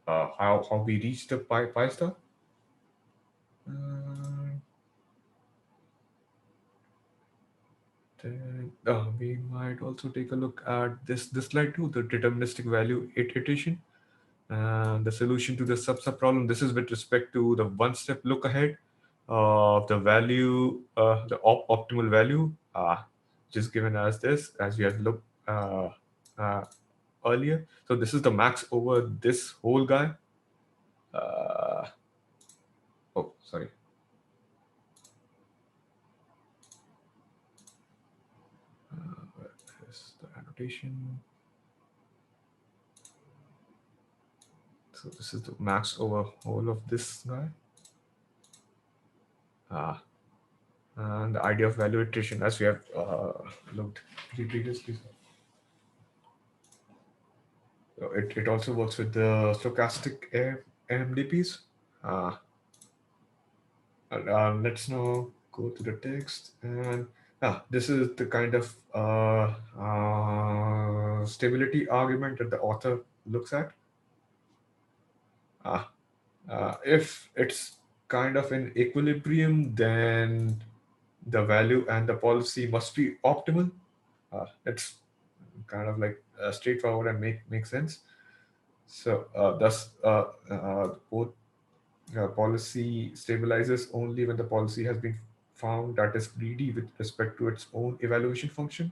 how we reach the pi star. Uh, then we might also take a look at this slide too, the deterministic value iteration and the solution to the sub problem. This is with respect to the one step look ahead of the value, the optimal value, which is given as this, as we have looked. earlier. So this is the max over this whole guy. Uh, oh, sorry. Where is the annotation? So this is the max over whole of this guy. Ah, and the idea of value iteration, as we have looked previously. So it also works with the stochastic AMDPs. Uh, let's now go to the text, and this is the kind of stability argument that the author looks at. Uh, if it's kind of in equilibrium, then the value and the policy must be optimal. It's kind of like straightforward and make sense. So thus, both policy stabilizes only when the policy has been found that is greedy with respect to its own evaluation function.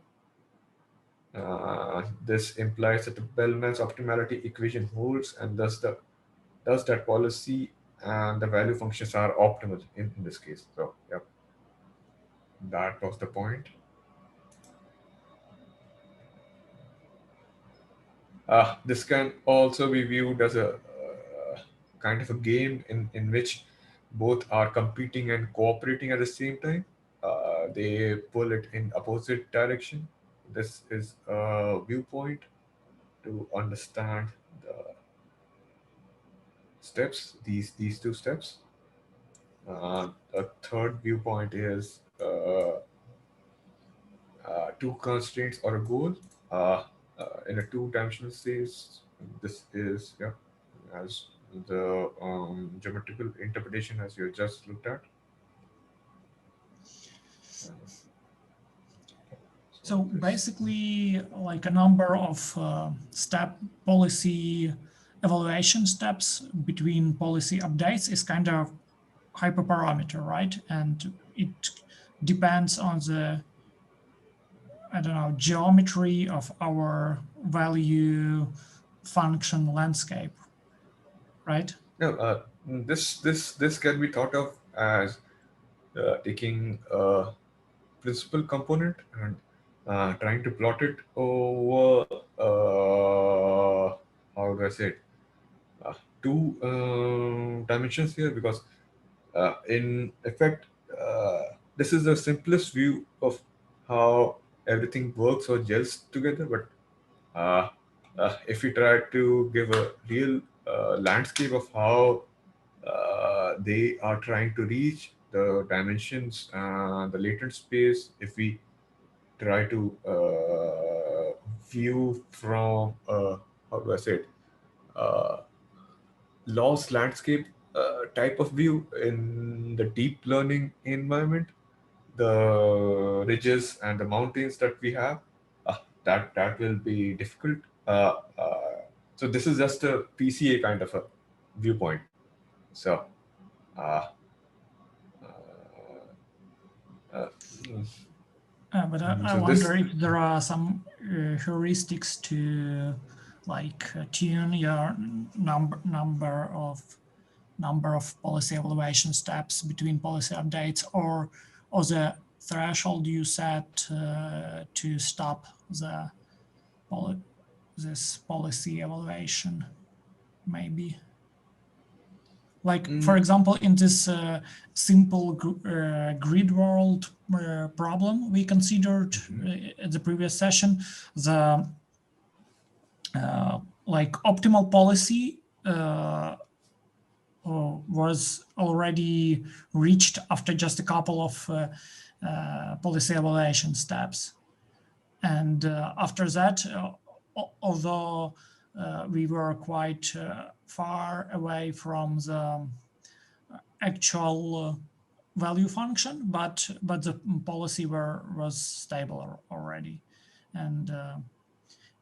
This implies that the Bellman's optimality equation holds, and thus that policy and the value functions are optimal in this case. So, yeah, that was the point. This can also be viewed as a kind of a game in which both are competing and cooperating at the same time. They pull it in opposite direction. This is a viewpoint to understand the steps, these two steps. A third viewpoint is two constraints or a goal in a two-dimensional space. This is, yeah, as the geometrical interpretation as you just looked at. So basically, like a number of step policy evaluation steps between policy updates is kind of hyperparameter, right? And it depends on the, I don't know, geometry of our value function landscape, right? Yeah, this can be thought of as taking a principal component and trying to plot it over how do I say it? Two dimensions here, because in effect, this is the simplest view of how everything works or gels together. But if we try to give a real landscape of how they are trying to reach the dimensions, the latent space, if we try to view from how do I say it? Uh, Lost landscape type of view in the deep learning environment, the ridges and the mountains that we have, that will be difficult. So this is just a PCA kind of a viewpoint. So, uh, uh, But I so this. wonder if there are some heuristics to tune your number of policy evaluation steps between policy updates, or the threshold you set to stop the this policy evaluation, maybe. Like, for example, in this simple grid world problem we considered at the previous session, the like optimal policy was already reached after just a couple of policy evaluation steps. And after that, although we were quite far away from the actual value function, but the policy was stable already. And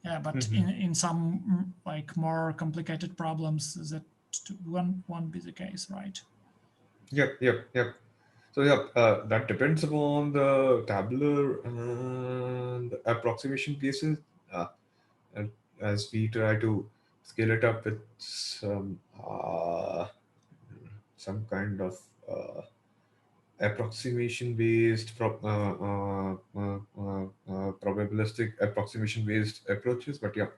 yeah, but in some like more complicated problems, that won't be the case, right? Yep. So yeah, that depends upon the tabular and approximation cases. Uh, and as we try to scale it up with some kind of approximation based probabilistic approximation based approaches. But yeah,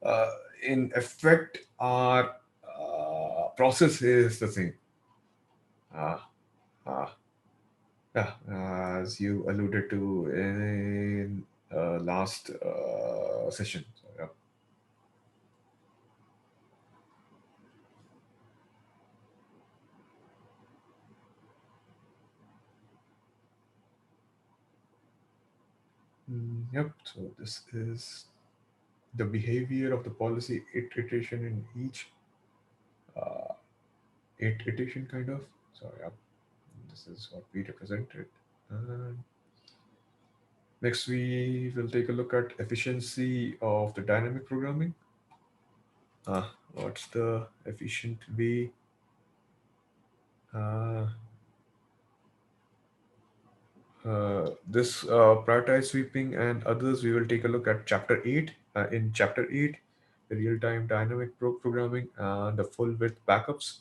uh, in effect, our process is the same. uh, uh, yeah, as you alluded to in last session. So, yeah. Yep. So this is the behavior of the policy iteration in each uh, iteration, kind of. So yeah, this is what we represented. And next, we will take a look at efficiency of the dynamic programming. What's the efficient way? Uh, this prioritize sweeping and others, we will take a look at chapter 8. In chapter 8, the real-time dynamic programming and the full width backups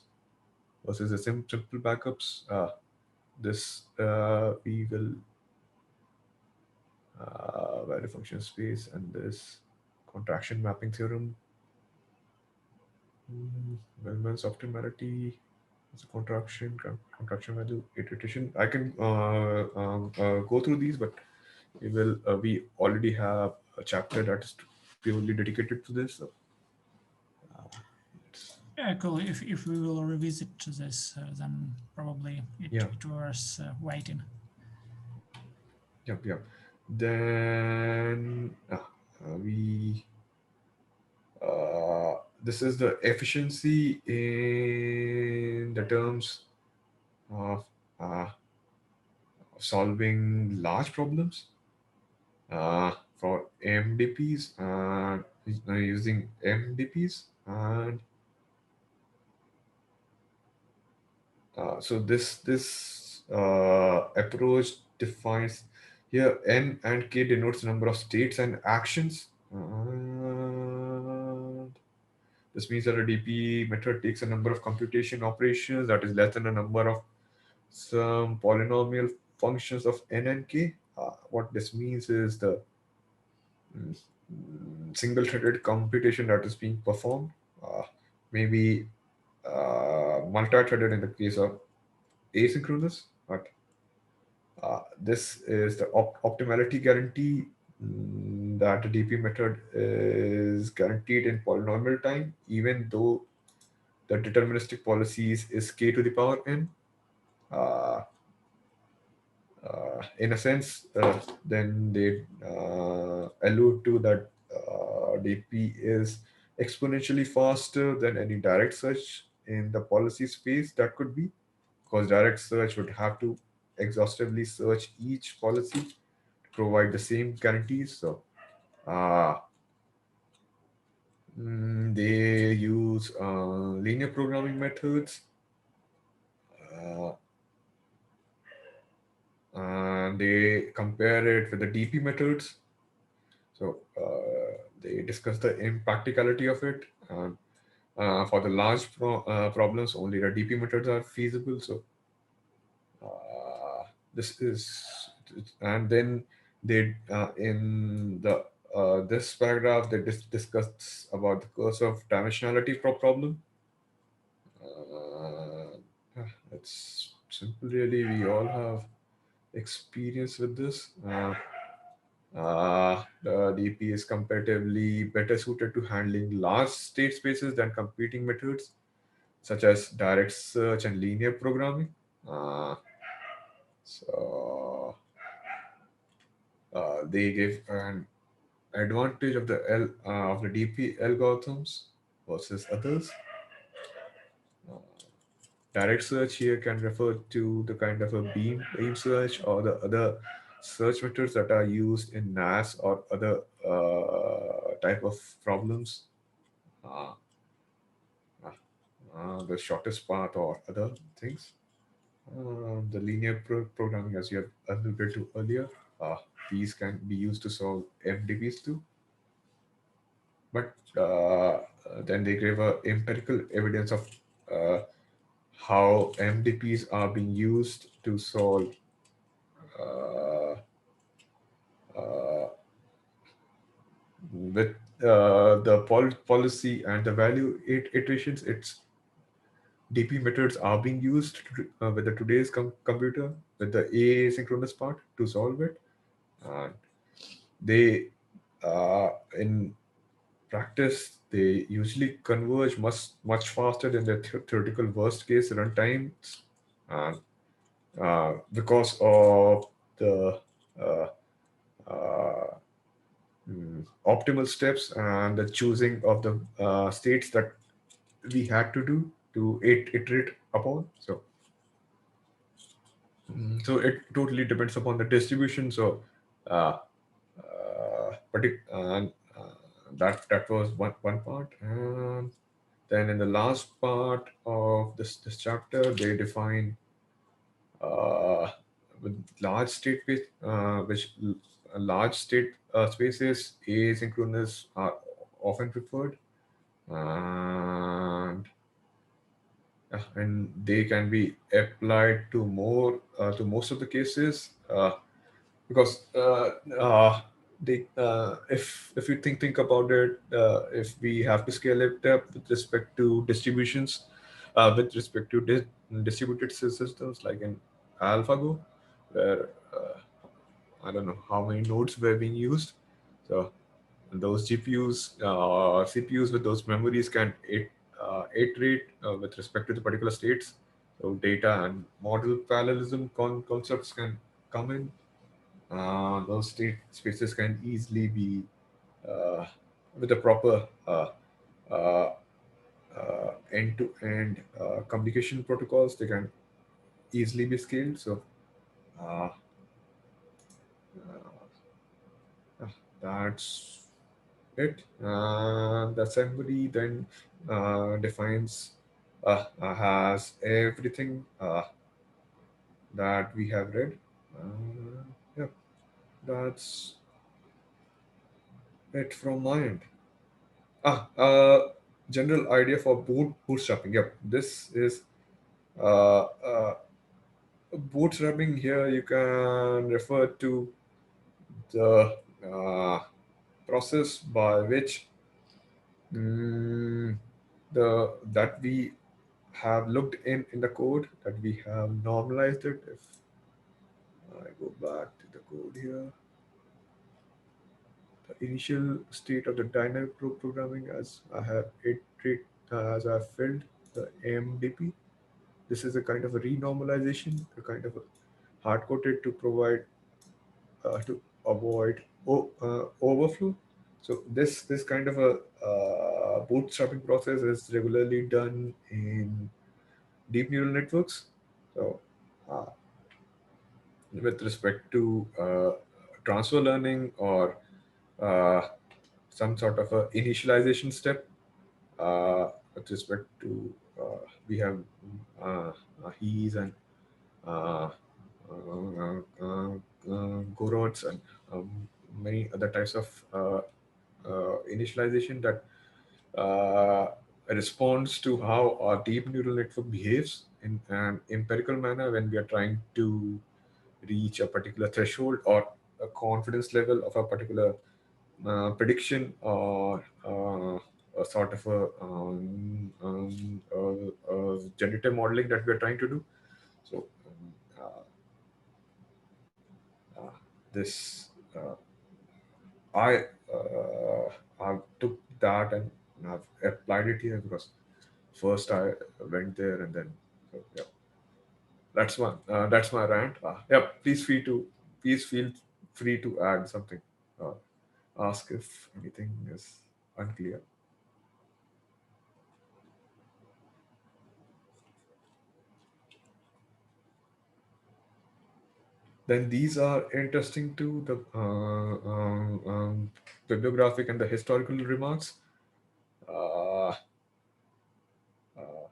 versus the simple backups. This we will value function space and this contraction mapping theorem. Wellman's optimality is a contraction value iteration. I can go through these, but we already have a chapter that is purely dedicated to this. So, it's, Yeah, cool. If we will revisit this, then probably yeah, it was waiting. yep, yep. Then we this is the efficiency in the terms of solving large problems for MDPs, using MDPs. And so this approach defines here n and k denotes number of states and actions. This means that a DP method takes a number of computation operations that is less than a number of some polynomial functions of n and k. What this means is the single-threaded computation that is being performed, maybe multi-threaded in the case of asynchronous, but this is the optimality guarantee, that the DP method is guaranteed in polynomial time, even though the deterministic policies is k to the power n. Uh, in a sense, then they allude to that DP is exponentially faster than any direct search in the policy space that could be, because direct search would have to exhaustively search each policy to provide the same guarantees. So uh, they use linear programming methods, uh, and they compare it with the DP methods. So they discuss the impracticality of it. And for the large problems, only the DP methods are feasible. So uh, this is, and then they in the this paragraph they discuss about the curse of dimensionality problem. Uh, it's simple, really. We all have experience with this. The DP is comparatively better suited to handling large state spaces than competing methods such as direct search and linear programming. Uh, so they give an advantage of the of the DP algorithms versus others. Uh, Direct search here can refer to the kind of a beam search or the other search methods that are used in NAS or other type of problems. Uh, the shortest path or other things. The linear programming, as you have alluded to earlier, these can be used to solve FDPs too. but then they gave empirical evidence of uh, how MDPs are being used to solve uh, uh, with the policy and the value iterations. Its DP methods are being used with the today's computer with the asynchronous part to solve it, and they in practice they usually converge much faster than the theoretical worst case runtimes, and because of the uh, uh, optimal steps and the choosing of the states that we had to do to iterate upon. So it totally depends upon the distribution. So uh, and that was one part. And then in the last part of this chapter, they define uh, with large state large state spaces asynchronous are often preferred, and and they can be applied to more to most of the cases, because they if you think about it, if we have to scale it up with respect to distributions, with respect to distributed systems like in AlphaGo, where I don't know how many nodes were being used. So those GPUs, CPUs with those memories can iterate with respect to the particular states. So data and model parallelism concepts can come in. Those state spaces can easily be uh, with the proper uh, end-to-end communication protocols. They can easily be scaled. So uh, that's it. The assembly then defines has everything that we have read. Yeah, that's it from my end. General idea for bootstrapping. Yep, this is uh, uh, bootstrapping. Here you can refer to the process by which mm, the that we have looked in the code, that we have normalized it. If I go back to the code here, the initial state of the dynamic programming as I have as I have filled the MDP. This is a kind of a renormalization, a kind of a hard coded to provide to avoid overflow. So this kind of a bootstrapping process is regularly done in deep neural networks. So uh, with respect to transfer learning or uh, some sort of a initialization step, with respect to we have he's and uh, Gorots and many other types of initialization that responds to how our deep neural network behaves in an empirical manner when we are trying to reach a particular threshold or a confidence level of a particular prediction or a sort of generative modeling that we are trying to do. So uh, this I have took that and I've applied it here because first I went there and then so, yeah, that's my rant. Yeah, please feel free to add something. Uh, Ask if anything is unclear. Then these are interesting too, the bibliographic and the historical remarks. Uh, uh,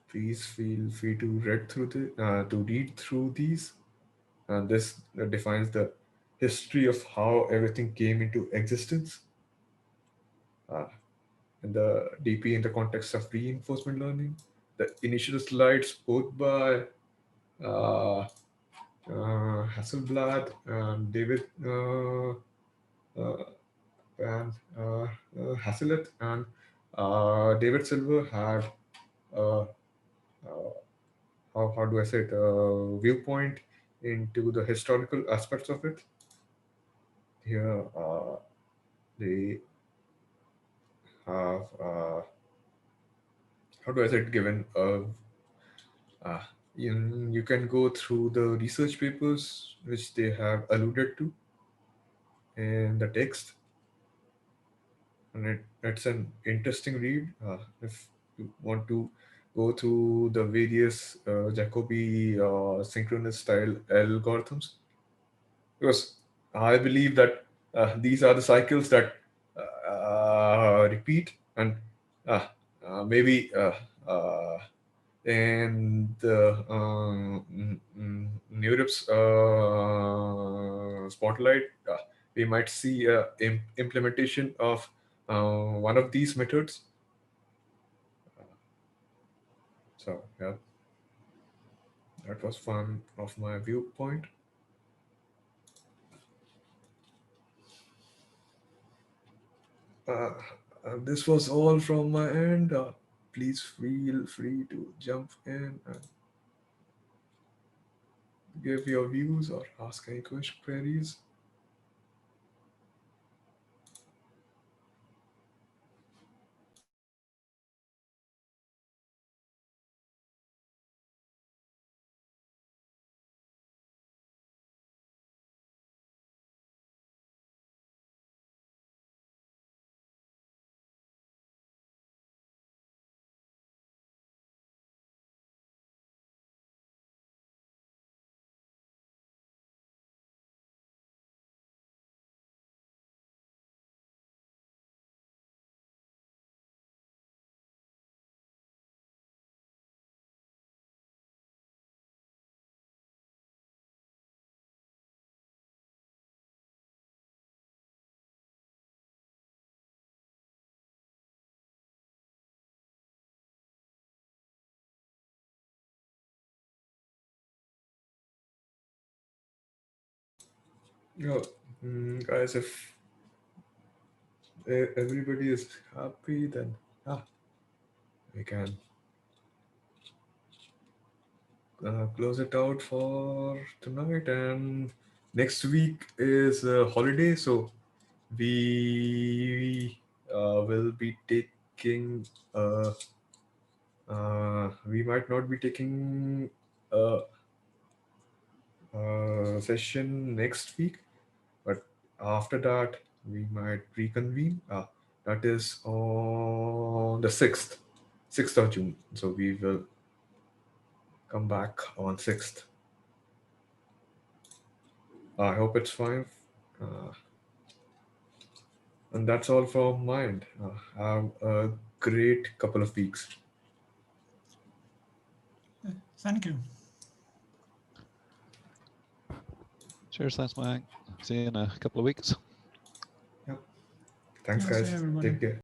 Please feel free to read through these. And this defines the history of how everything came into existence. uh, in the DP in the context of reinforcement learning. The initial slides, both by uh, Hasselblad and David uh, and Hasselett and David Silver had uh, uh, how do I say it, viewpoint into the historical aspects of it. Here, they have, how do I say it, given uh, you can go through the research papers which they have alluded to in the text, and it's an interesting read if you want to go through the various Jacobi synchronous style algorithms, because I believe that these are the cycles that repeat, and uh, maybe in the Europe's spotlight, we might see implementation of one of these methods. So yeah, that was one of my viewpoint. Uh, this was all from my end. Please feel free to jump in and give your views or ask any queries. Yeah, guys, if everybody is happy, then we can close it out for tonight. And next week is a holiday, so we will be taking. We might not be taking a session next week, but after that we might reconvene. That is on the 6th of June. So we will come back on 6th. I hope it's fine. Uh, and that's all from my end. Have a great couple of weeks. Thank you. Cheers, thanks, Mike. See you in a couple of weeks. Yep. Thanks, Yeah, see guys. everybody. Take care.